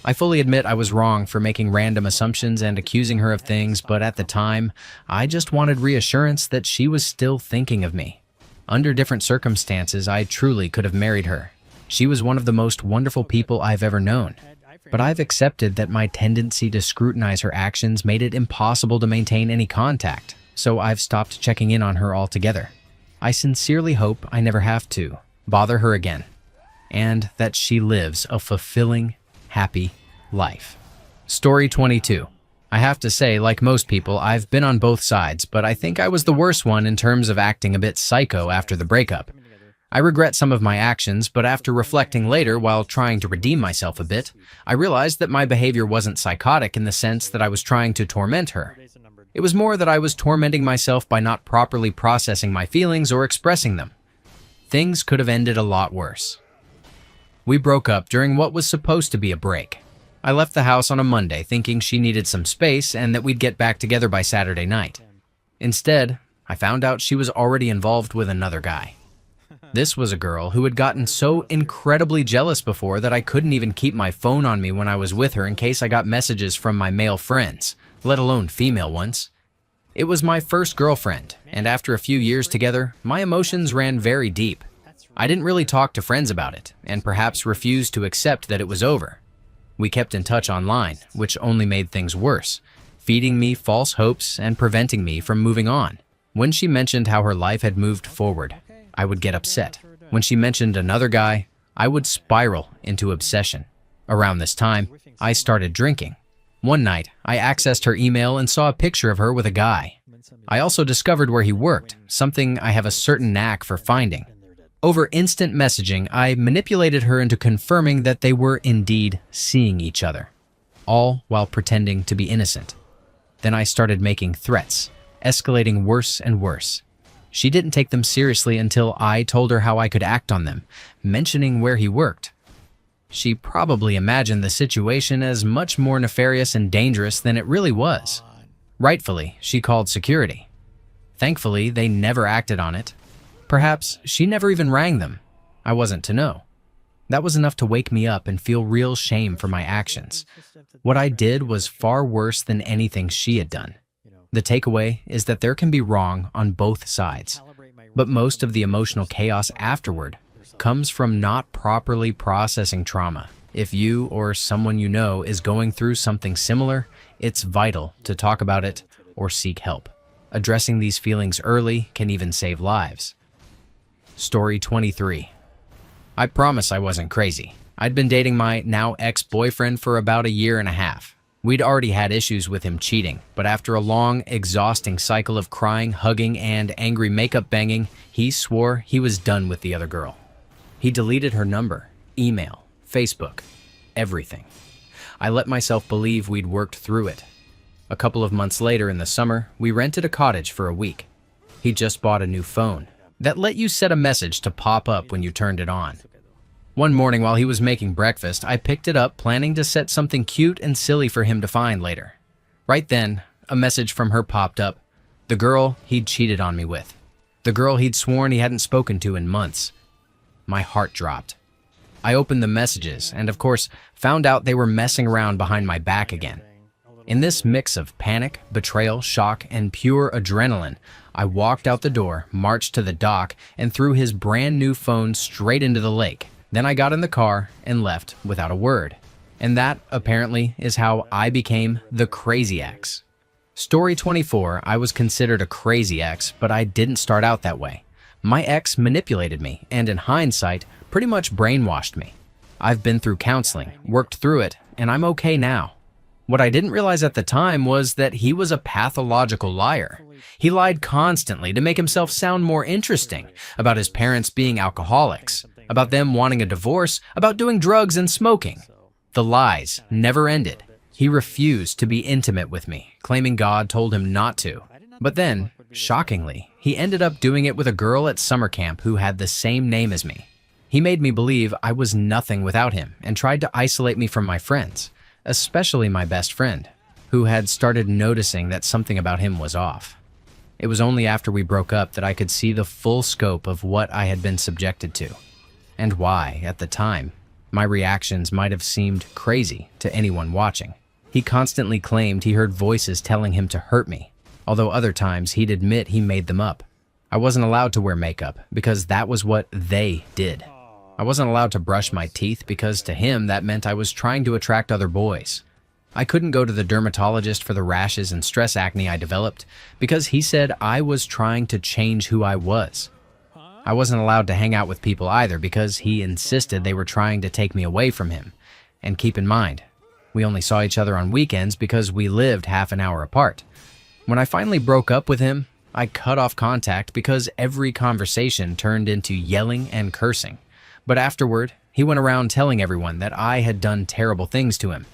I fully admit I was wrong for making random assumptions and accusing her of things, but at the time, I just wanted reassurance that she was still thinking of me. Under different circumstances, I truly could have married her. She was one of the most wonderful people I've ever known. But I've accepted that my tendency to scrutinize her actions made it impossible to maintain any contact, so I've stopped checking in on her altogether. I sincerely hope I never have to bother her again, and that she lives a fulfilling, happy life. Story 22. I have to say, like most people, I've been on both sides, but I think I was the worst one in terms of acting a bit psycho after the breakup. I regret some of my actions, but after reflecting later while trying to redeem myself a bit, I realized that my behavior wasn't psychotic in the sense that I was trying to torment her. It was more that I was tormenting myself by not properly processing my feelings or expressing them. Things could have ended a lot worse. We broke up during what was supposed to be a break. I left the house on a Monday thinking she needed some space and that we'd get back together by Saturday night. Instead, I found out she was already involved with another guy. This was a girl who had gotten so incredibly jealous before that I couldn't even keep my phone on me when I was with her in case I got messages from my male friends, let alone female ones. It was my first girlfriend, and after a few years together, my emotions ran very deep. I didn't really talk to friends about it, and perhaps refused to accept that it was over. We kept in touch online, which only made things worse, feeding me false hopes and preventing me from moving on. When she mentioned how her life had moved forward, I would get upset. When she mentioned another guy, I would spiral into obsession. Around this time, I started drinking. One night, I accessed her email and saw a picture of her with a guy. I also discovered where he worked, something I have a certain knack for finding. Over instant messaging, I manipulated her into confirming that they were indeed seeing each other, all while pretending to be innocent. Then I started making threats, escalating worse and worse. She didn't take them seriously until I told her how I could act on them, mentioning where he worked. She probably imagined the situation as much more nefarious and dangerous than it really was. Rightfully, she called security. Thankfully, they never acted on it. Perhaps she never even rang them. I wasn't to know. That was enough to wake me up and feel real shame for my actions. What I did was far worse than anything she had done. The takeaway is that there can be wrong on both sides, but most of the emotional chaos afterward comes from not properly processing trauma. If you or someone you know is going through something similar, it's vital to talk about it or seek help. Addressing these feelings early can even save lives. Story 23. I promise I wasn't crazy. I'd been dating my now ex-boyfriend for about a year and a half. We'd already had issues with him cheating, but after a long, exhausting cycle of crying, hugging, and angry makeup banging, he swore he was done with the other girl. He deleted her number, email, Facebook, everything. I let myself believe we'd worked through it. A couple of months later in the summer, we rented a cottage for a week. He just bought a new phone that let you set a message to pop up when you turned it on. One morning while he was making breakfast, I picked it up planning to set something cute and silly for him to find later. Right then, a message from her popped up. The girl he'd cheated on me with. The girl he'd sworn he hadn't spoken to in months. My heart dropped. I opened the messages and, of course, found out they were messing around behind my back again. In this mix of panic, betrayal, shock, and pure adrenaline, I walked out the door, marched to the dock, and threw his brand new phone straight into the lake. Then I got in the car and left without a word. And that, apparently, is how I became the crazy ex. Story 24, I was considered a crazy ex, but I didn't start out that way. My ex manipulated me, and in hindsight, pretty much brainwashed me. I've been through counseling, worked through it, and I'm okay now. What I didn't realize at the time was that he was a pathological liar. He lied constantly to make himself sound more interesting about his parents being alcoholics, about them wanting a divorce, about doing drugs and smoking. The lies never ended. He refused to be intimate with me, claiming God told him not to. But then, shockingly, he ended up doing it with a girl at summer camp who had the same name as me. He made me believe I was nothing without him and tried to isolate me from my friends, especially my best friend, who had started noticing that something about him was off. It was only after we broke up that I could see the full scope of what I had been subjected to, and why, at the time, my reactions might have seemed crazy to anyone watching. He constantly claimed he heard voices telling him to hurt me, although other times he'd admit he made them up. I wasn't allowed to wear makeup because that was what they did. I wasn't allowed to brush my teeth because to him that meant I was trying to attract other boys. I couldn't go to the dermatologist for the rashes and stress acne I developed because he said I was trying to change who I was. I wasn't allowed to hang out with people either because he insisted they were trying to take me away from him. And keep in mind, we only saw each other on weekends because we lived half an hour apart. When I finally broke up with him, I cut off contact because every conversation turned into yelling and cursing. But afterward, he went around telling everyone that I had done terrible things to him.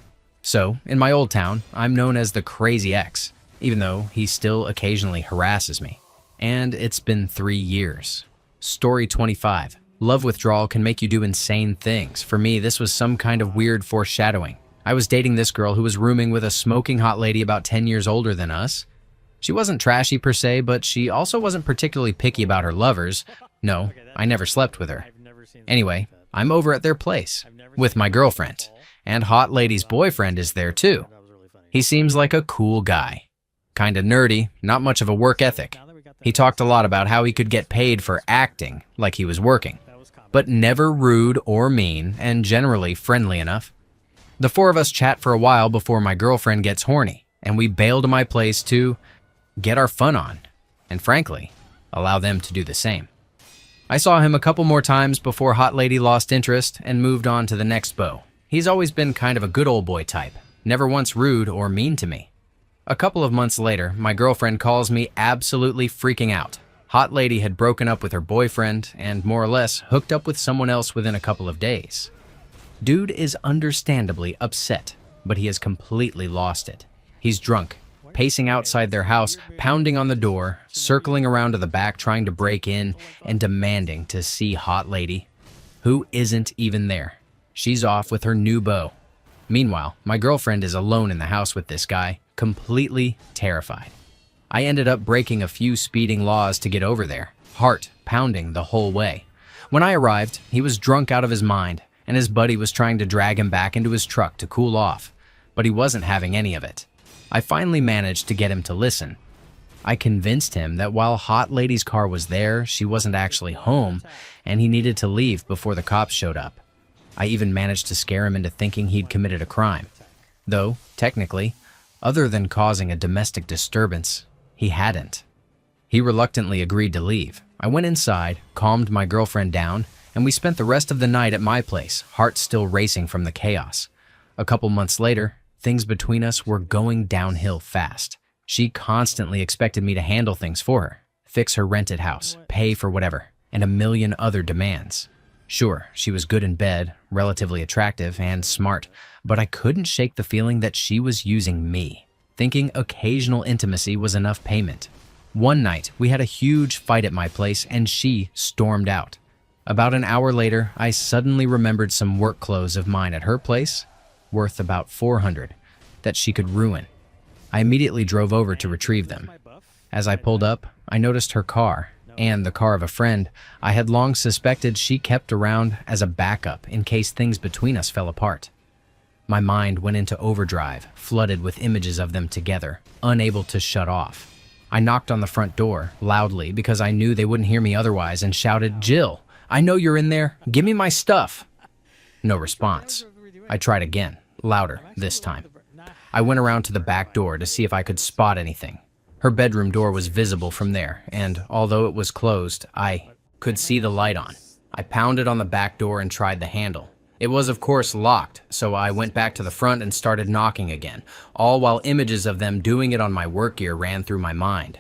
So, in my old town, I'm known as the crazy ex, even though he still occasionally harasses me. And it's been 3 years. Story 25. Love withdrawal can make you do insane things. For me, this was some kind of weird foreshadowing. I was dating this girl who was rooming with a smoking hot lady about 10 years older than us. She wasn't trashy per se, but she also wasn't particularly picky about her lovers. No, I never slept with her. Anyway, I'm over at their place with my girlfriend, and hot lady's boyfriend is there too. He seems like a cool guy. Kinda nerdy, not much of a work ethic. He talked a lot about how he could get paid for acting like he was working, but never rude or mean and generally friendly enough. The four of us chat for a while before my girlfriend gets horny, and we bail to my place to get our fun on, and frankly, allow them to do the same. I saw him a couple more times before hot lady lost interest and moved on to the next beau. He's always been kind of a good old boy type, never once rude or mean to me. A couple of months later, my girlfriend calls me absolutely freaking out. Hot lady had broken up with her boyfriend and more or less hooked up with someone else within a couple of days. Dude is understandably upset, but he has completely lost it. He's drunk, pacing outside their house, pounding on the door, circling around to the back trying to break in, and demanding to see hot lady, who isn't even there. She's off with her new beau. Meanwhile, my girlfriend is alone in the house with this guy, completely terrified. I ended up breaking a few speeding laws to get over there, heart pounding the whole way. When I arrived, he was drunk out of his mind, and his buddy was trying to drag him back into his truck to cool off, but he wasn't having any of it. I finally managed to get him to listen. I convinced him that while hot lady's car was there, she wasn't actually home, and he needed to leave before the cops showed up. I even managed to scare him into thinking he'd committed a crime. Though, technically, other than causing a domestic disturbance, he hadn't. He reluctantly agreed to leave. I went inside, calmed my girlfriend down, and we spent the rest of the night at my place, heart still racing from the chaos. A couple months later, things between us were going downhill fast. She constantly expected me to handle things for her, fix her rented house, pay for whatever, and a million other demands. Sure, she was good in bed, relatively attractive, and smart, but I couldn't shake the feeling that she was using me, thinking occasional intimacy was enough payment. One night, we had a huge fight at my place, and she stormed out. About an hour later, I suddenly remembered some work clothes of mine at her place, worth about $400, that she could ruin. I immediately drove over to retrieve them. As I pulled up, I noticed her car, and the car of a friend I had long suspected she kept around as a backup in case things between us fell apart. My mind went into overdrive, flooded with images of them together, unable to shut off. I knocked on the front door, loudly, because I knew they wouldn't hear me otherwise, and shouted, "Jill, I know you're in there. Give me my stuff." No response. I tried again, louder this time. I went around to the back door to see if I could spot anything. Her bedroom door was visible from there, and although it was closed, I could see the light on. I pounded on the back door and tried the handle. It was, of course, locked, so I went back to the front and started knocking again, all while images of them doing it on my work gear ran through my mind.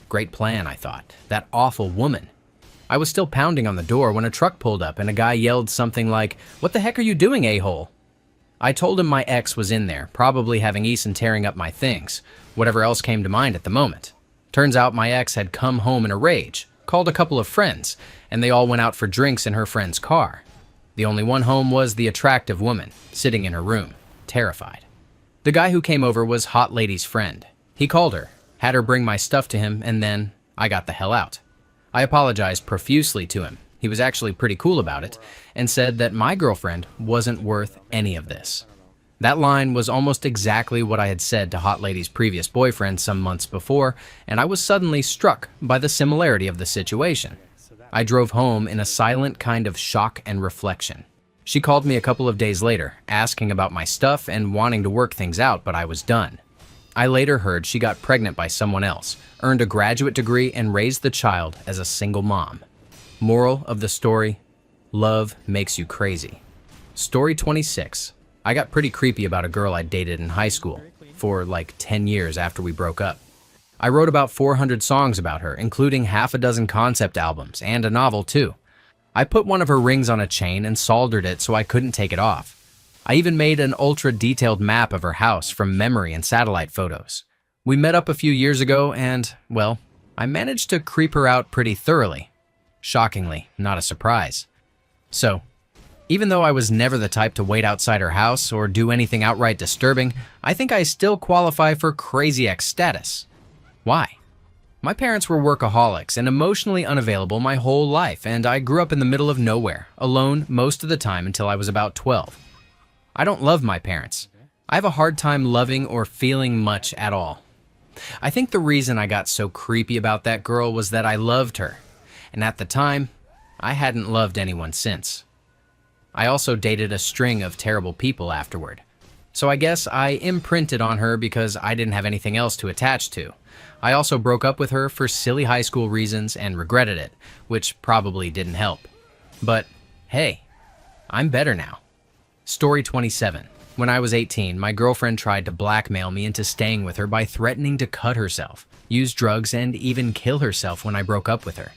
Great plan, I thought. That awful woman. I was still pounding on the door when a truck pulled up and a guy yelled something like, "What the heck are you doing, a-hole?" I told him my ex was in there, probably having Eason tearing up my things, whatever else came to mind at the moment. Turns out my ex had come home in a rage, called a couple of friends, and they all went out for drinks in her friend's car. The only one home was the attractive woman, sitting in her room, terrified. The guy who came over was Hot Lady's friend. He called her, had her bring my stuff to him, and then I got the hell out. I apologized profusely to him. He was actually pretty cool about it, and said that my girlfriend wasn't worth any of this. That line was almost exactly what I had said to Hot Lady's previous boyfriend some months before, and I was suddenly struck by the similarity of the situation. I drove home in a silent kind of shock and reflection. She called me a couple of days later, asking about my stuff and wanting to work things out, but I was done. I later heard she got pregnant by someone else, earned a graduate degree, and raised the child as a single mom. Moral of the story: love makes you crazy. Story 26. I got pretty creepy about a girl I dated in high school for like 10 years after we broke up. I wrote about 400 songs about her, including half a dozen concept albums and a novel too. I put one of her rings on a chain and soldered it so I couldn't take it off. I even made an ultra-detailed map of her house from memory and satellite photos. We met up a few years ago and, well, I managed to creep her out pretty thoroughly. Shockingly, not a surprise. So, even though I was never the type to wait outside her house or do anything outright disturbing, I think I still qualify for crazy ex status. Why? My parents were workaholics and emotionally unavailable my whole life, and I grew up in the middle of nowhere, alone most of the time until I was about 12. I don't love my parents. I have a hard time loving or feeling much at all. I think the reason I got so creepy about that girl was that I loved her, and at the time, I hadn't loved anyone since. I also dated a string of terrible people afterward. So I guess I imprinted on her because I didn't have anything else to attach to. I also broke up with her for silly high school reasons and regretted it, which probably didn't help. But hey, I'm better now. Story 27. When I was 18, my girlfriend tried to blackmail me into staying with her by threatening to cut herself, use drugs, and even kill herself when I broke up with her.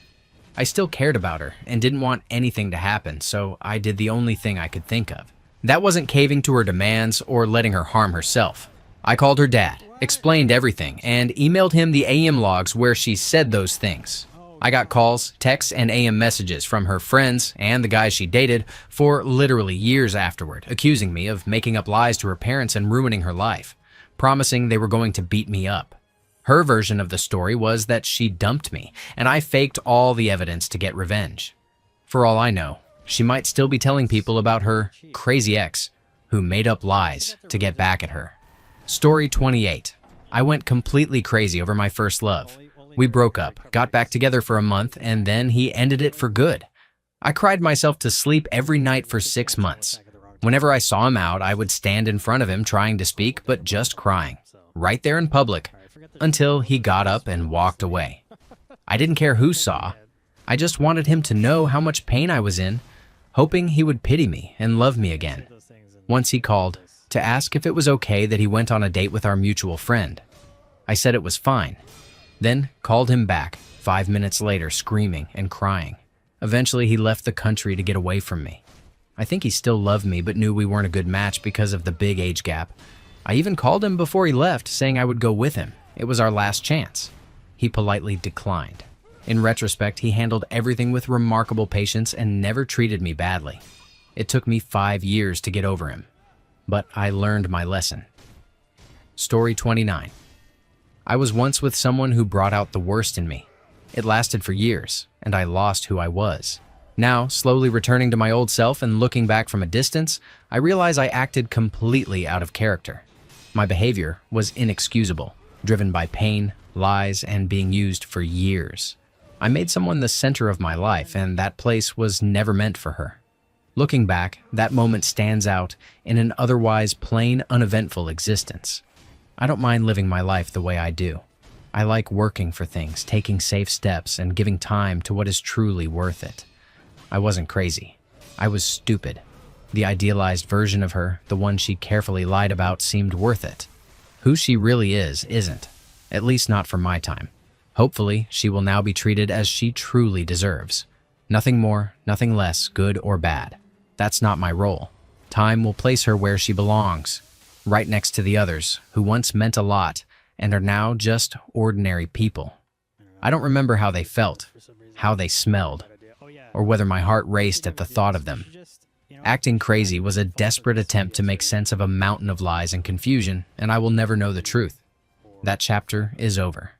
I still cared about her and didn't want anything to happen, so I did the only thing I could think of. That wasn't caving to her demands or letting her harm herself. I called her dad, explained everything, and emailed him the AM logs where she said those things. I got calls, texts, and AM messages from her friends and the guys she dated for literally years afterward, accusing me of making up lies to her parents and ruining her life, promising they were going to beat me up. Her version of the story was that she dumped me, and I faked all the evidence to get revenge. For all I know, she might still be telling people about her crazy ex who made up lies to get back at her. Story 28. I went completely crazy over my first love. We broke up, got back together for a month, and then he ended it for good. I cried myself to sleep every night for 6 months. Whenever I saw him out, I would stand in front of him trying to speak, but just crying, right there in public, until he got up and walked away. I didn't care who saw. I just wanted him to know how much pain I was in, hoping he would pity me and love me again. Once he called to ask if it was okay that he went on a date with our mutual friend. I said it was fine, then called him back 5 minutes later, screaming and crying. Eventually, he left the country to get away from me. I think he still loved me but knew we weren't a good match because of the big age gap. I even called him before he left, saying I would go with him. It was our last chance. He politely declined. In retrospect, he handled everything with remarkable patience and never treated me badly. It took me 5 years to get over him, but I learned my lesson. Story 29. I was once with someone who brought out the worst in me. It lasted for years, and I lost who I was. Now, slowly returning to my old self and looking back from a distance, I realize I acted completely out of character. My behavior was inexcusable, driven by pain, lies, and being used for years. I made someone the center of my life, and that place was never meant for her. Looking back, that moment stands out in an otherwise plain, uneventful existence. I don't mind living my life the way I do. I like working for things, taking safe steps, and giving time to what is truly worth it. I wasn't crazy. I was stupid. The idealized version of her, the one she carefully lied about, seemed worth it. Who she really is, isn't. At least not for my time. Hopefully, she will now be treated as she truly deserves. Nothing more, nothing less, good or bad. That's not my role. Time will place her where she belongs, right next to the others who once meant a lot and are now just ordinary people. I don't remember how they felt, how they smelled, or whether my heart raced at the thought of them. Acting crazy was a desperate attempt to make sense of a mountain of lies and confusion, and I will never know the truth. That chapter is over.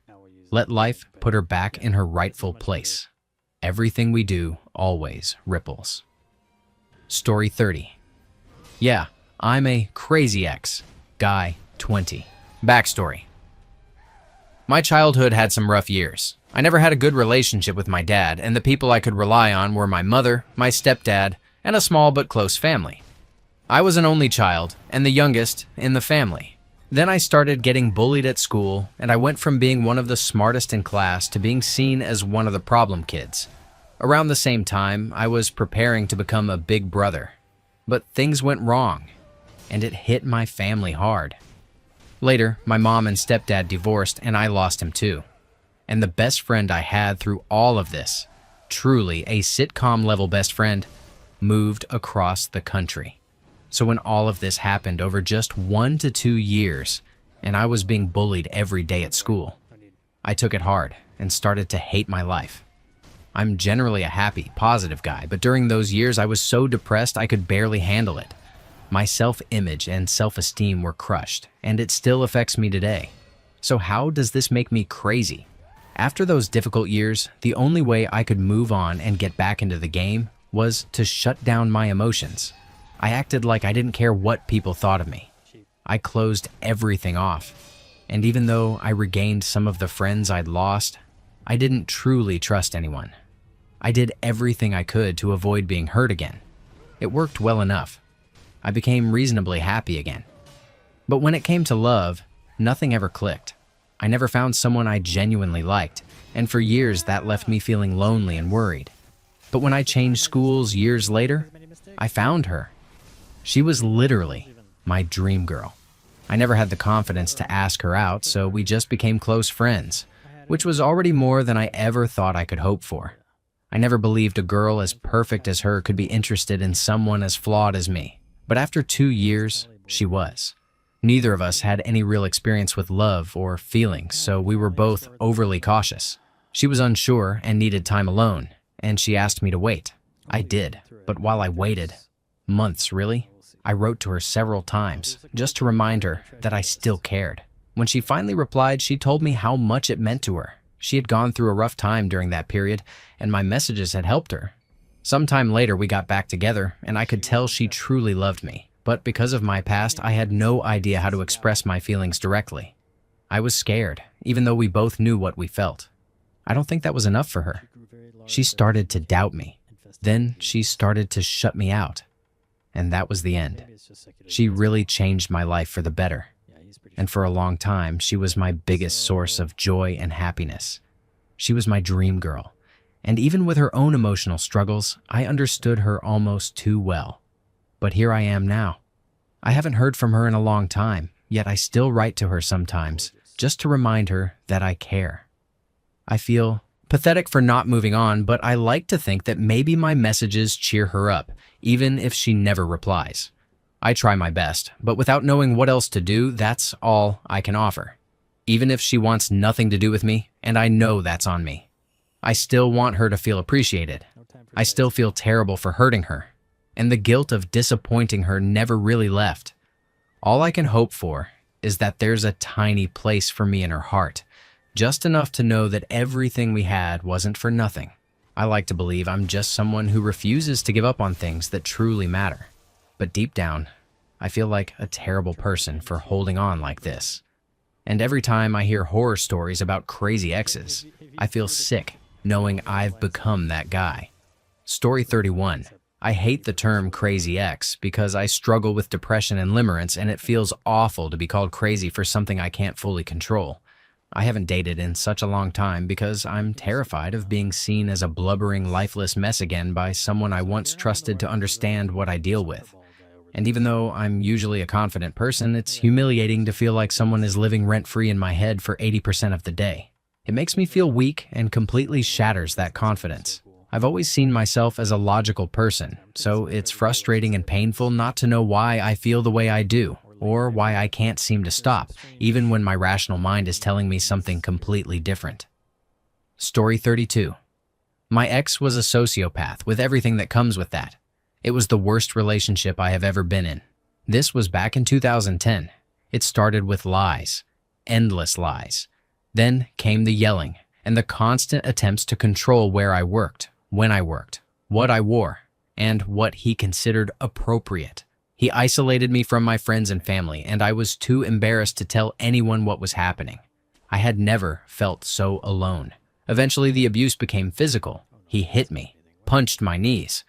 Let life put her back in her rightful place. Everything we do always ripples. Story 30. Yeah, I'm a crazy ex. Guy, 20. Backstory. My childhood had some rough years. I never had a good relationship with my dad, and the people I could rely on were my mother, my stepdad, and a small but close family. I was an only child, and the youngest in the family. Then I started getting bullied at school, and I went from being one of the smartest in class to being seen as one of the problem kids. Around the same time, I was preparing to become a big brother. But things went wrong, and it hit my family hard. Later, my mom and stepdad divorced, and I lost him too. And the best friend I had through all of this, truly a sitcom-level best friend, moved across the country. So when all of this happened over just 1 to 2 years, and I was being bullied every day at school, I took it hard and started to hate my life. I'm generally a happy, positive guy, but during those years I was so depressed I could barely handle it. My self-image and self-esteem were crushed, and it still affects me today. So how does this make me crazy? After those difficult years, the only way I could move on and get back into the game was to shut down my emotions. I acted like I didn't care what people thought of me. I closed everything off. And even though I regained some of the friends I'd lost, I didn't truly trust anyone. I did everything I could to avoid being hurt again. It worked well enough. I became reasonably happy again. But when it came to love, nothing ever clicked. I never found someone I genuinely liked, and for years that left me feeling lonely and worried. But when I changed schools years later, I found her. She was literally my dream girl. I never had the confidence to ask her out, so we just became close friends, which was already more than I ever thought I could hope for. I never believed a girl as perfect as her could be interested in someone as flawed as me. But after 2 years, she was. Neither of us had any real experience with love or feelings, so we were both overly cautious. She was unsure and needed time alone, and she asked me to wait. I did, but while I waited, months really, I wrote to her several times just to remind her that I still cared. When she finally replied, she told me how much it meant to her. She had gone through a rough time during that period, and my messages had helped her. Sometime later, we got back together, and I could tell she truly loved me. But because of my past, I had no idea how to express my feelings directly. I was scared, even though we both knew what we felt. I don't think that was enough for her. She started to doubt me. Then she started to shut me out. And that was the end. She really changed my life for the better. And for a long time, she was my biggest source of joy and happiness. She was my dream girl. And even with her own emotional struggles, I understood her almost too well. But here I am now. I haven't heard from her in a long time, yet I still write to her sometimes, just to remind her that I care. I feel pathetic for not moving on, but I like to think that maybe my messages cheer her up, even if she never replies. I try my best, but without knowing what else to do, that's all I can offer. Even if she wants nothing to do with me, and I know that's on me. I still want her to feel appreciated. I still feel terrible for hurting her, and the guilt of disappointing her never really left. All I can hope for is that there's a tiny place for me in her heart, just enough to know that everything we had wasn't for nothing. I like to believe I'm just someone who refuses to give up on things that truly matter. But deep down, I feel like a terrible person for holding on like this. And every time I hear horror stories about crazy exes, I feel sick knowing I've become that guy. Story 31. I hate the term crazy ex because I struggle with depression and limerence, and it feels awful to be called crazy for something I can't fully control. I haven't dated in such a long time because I'm terrified of being seen as a blubbering, lifeless mess again by someone I once trusted to understand what I deal with. And even though I'm usually a confident person, it's humiliating to feel like someone is living rent-free in my head for 80% of the day. It makes me feel weak and completely shatters that confidence. I've always seen myself as a logical person, so it's frustrating and painful not to know why I feel the way I do, or why I can't seem to stop, even when my rational mind is telling me something completely different. Story 32. My ex was a sociopath with everything that comes with that. It was the worst relationship I have ever been in. This was back in 2010. It started with lies, endless lies. Then came the yelling and the constant attempts to control where I worked, when I worked, what I wore, and what he considered appropriate. He isolated me from my friends and family, and I was too embarrassed to tell anyone what was happening. I had never felt so alone. Eventually, the abuse became physical. He hit me, punched my knees,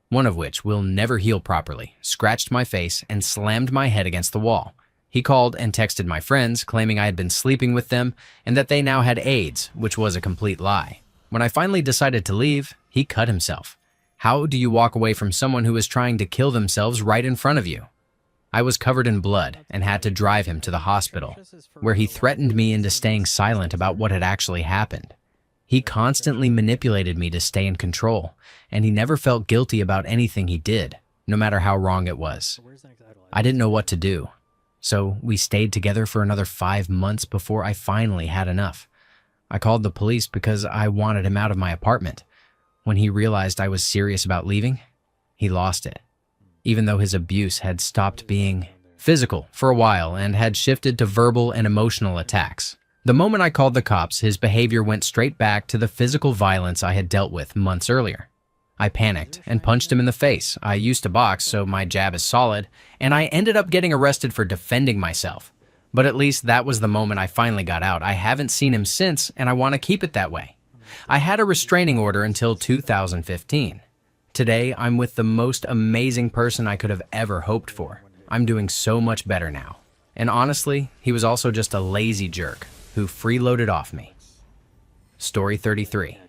one of which will never heal properly, scratched my face, and slammed my head against the wall. He called and texted my friends, claiming I had been sleeping with them and that they now had AIDS, which was a complete lie. When I finally decided to leave, he cut himself. How do you walk away from someone who is trying to kill themselves right in front of you? I was covered in blood and had to drive him to the hospital, where he threatened me into staying silent about what had actually happened. He constantly manipulated me to stay in control, and he never felt guilty about anything he did, no matter how wrong it was. I didn't know what to do, so we stayed together for another 5 months before I finally had enough. I called the police because I wanted him out of my apartment. When he realized I was serious about leaving, he lost it. Even though his abuse had stopped being physical for a while and had shifted to verbal and emotional attacks. The moment I called the cops, his behavior went straight back to the physical violence I had dealt with months earlier. I panicked and punched him in the face. I used to box, so my jab is solid, and I ended up getting arrested for defending myself. But at least that was the moment I finally got out. I haven't seen him since, and I want to keep it that way. I had a restraining order until 2015. Today, I'm with the most amazing person I could have ever hoped for. I'm doing so much better now. And honestly, he was also just a lazy jerk who freeloaded off me. Story 33.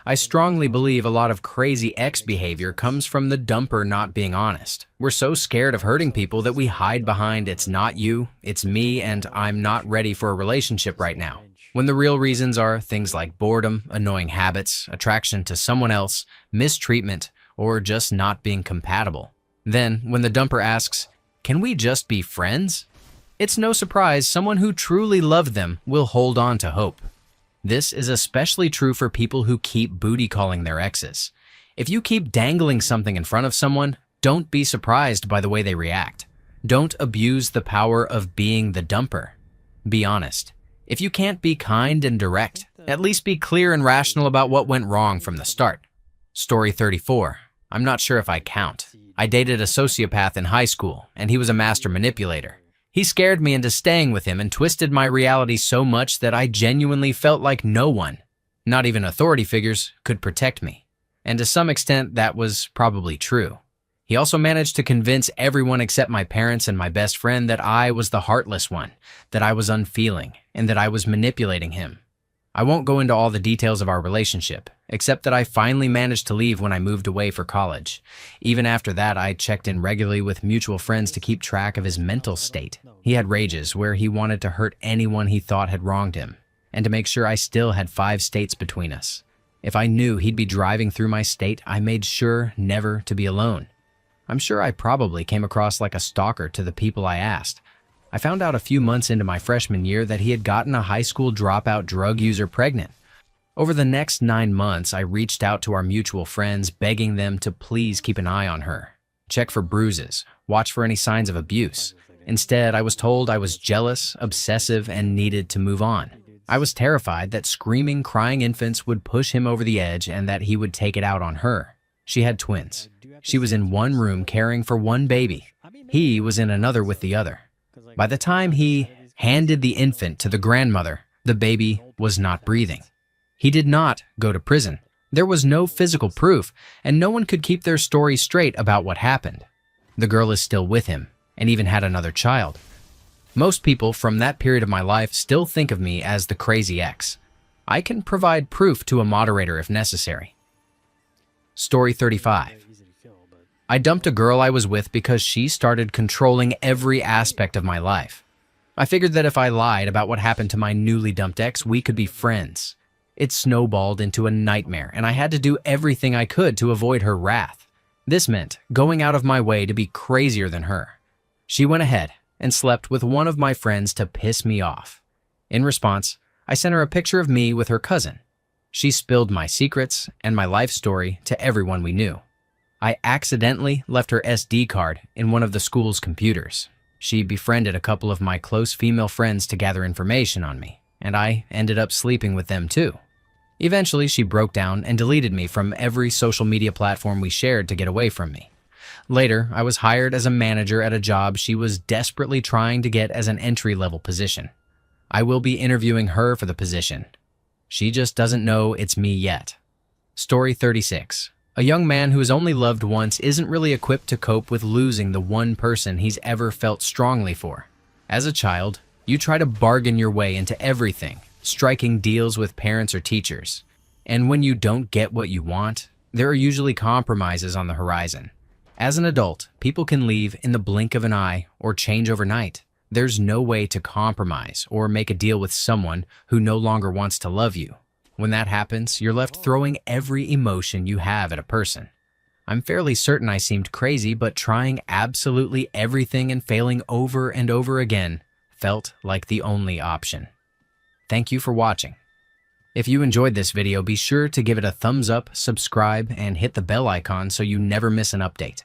I strongly believe a lot of crazy ex behavior comes from the dumper not being honest. We're so scared of hurting people that we hide behind "it's not you, it's me, and I'm not ready for a relationship right now," when the real reasons are things like boredom, annoying habits, attraction to someone else, mistreatment, or just not being compatible. Then, when the dumper asks, "Can we just be friends?" it's no surprise someone who truly loved them will hold on to hope. This is especially true for people who keep booty calling their exes. If you keep dangling something in front of someone, don't be surprised by the way they react. Don't abuse the power of being the dumper. Be honest. If you can't be kind and direct, at least be clear and rational about what went wrong from the start. Story 34. I'm not sure if I count. I dated a sociopath in high school, and he was a master manipulator. He scared me into staying with him and twisted my reality so much that I genuinely felt like no one, not even authority figures, could protect me. And to some extent, that was probably true. He also managed to convince everyone except my parents and my best friend that I was the heartless one, that I was unfeeling, and that I was manipulating him. I won't go into all the details of our relationship, except that I finally managed to leave when I moved away for college. Even after that, I checked in regularly with mutual friends to keep track of his mental state. He had rages where he wanted to hurt anyone he thought had wronged him, and to make sure I still had 5 states between us. If I knew he'd be driving through my state, I made sure never to be alone. I'm sure I probably came across like a stalker to the people I asked. I found out a few months into my freshman year that he had gotten a high school dropout drug user pregnant. Over the next 9 months, I reached out to our mutual friends, begging them to please keep an eye on her. Check for bruises, watch for any signs of abuse. Instead, I was told I was jealous, obsessive, and needed to move on. I was terrified that screaming, crying infants would push him over the edge and that he would take it out on her. She had twins. She was in one room caring for one baby. He was in another with the other. By the time he handed the infant to the grandmother, the baby was not breathing. He did not go to prison. There was no physical proof, and no one could keep their story straight about what happened. The girl is still with him, and even had another child. Most people from that period of my life still think of me as the crazy ex. I can provide proof to a moderator if necessary. Story 35. I dumped a girl I was with because she started controlling every aspect of my life. I figured that if I lied about what happened to my newly dumped ex, we could be friends. It snowballed into a nightmare, and I had to do everything I could to avoid her wrath. This meant going out of my way to be crazier than her. She went ahead and slept with one of my friends to piss me off. In response, I sent her a picture of me with her cousin. She spilled my secrets and my life story to everyone we knew. I accidentally left her SD card in one of the school's computers. She befriended a couple of my close female friends to gather information on me, and I ended up sleeping with them too. Eventually, she broke down and deleted me from every social media platform we shared to get away from me. Later, I was hired as a manager at a job she was desperately trying to get as an entry-level position. I will be interviewing her for the position. She just doesn't know it's me yet. Story 36. A young man who is only loved once isn't really equipped to cope with losing the one person he's ever felt strongly for. As a child, you try to bargain your way into everything, striking deals with parents or teachers. And when you don't get what you want, there are usually compromises on the horizon. As an adult, people can leave in the blink of an eye or change overnight. There's no way to compromise or make a deal with someone who no longer wants to love you. When that happens, you're left throwing every emotion you have at a person. I'm fairly certain I seemed crazy, but trying absolutely everything and failing over and over again felt like the only option. Thank you for watching. If you enjoyed this video, be sure to give it a thumbs up, subscribe, and hit the bell icon so you never miss an update.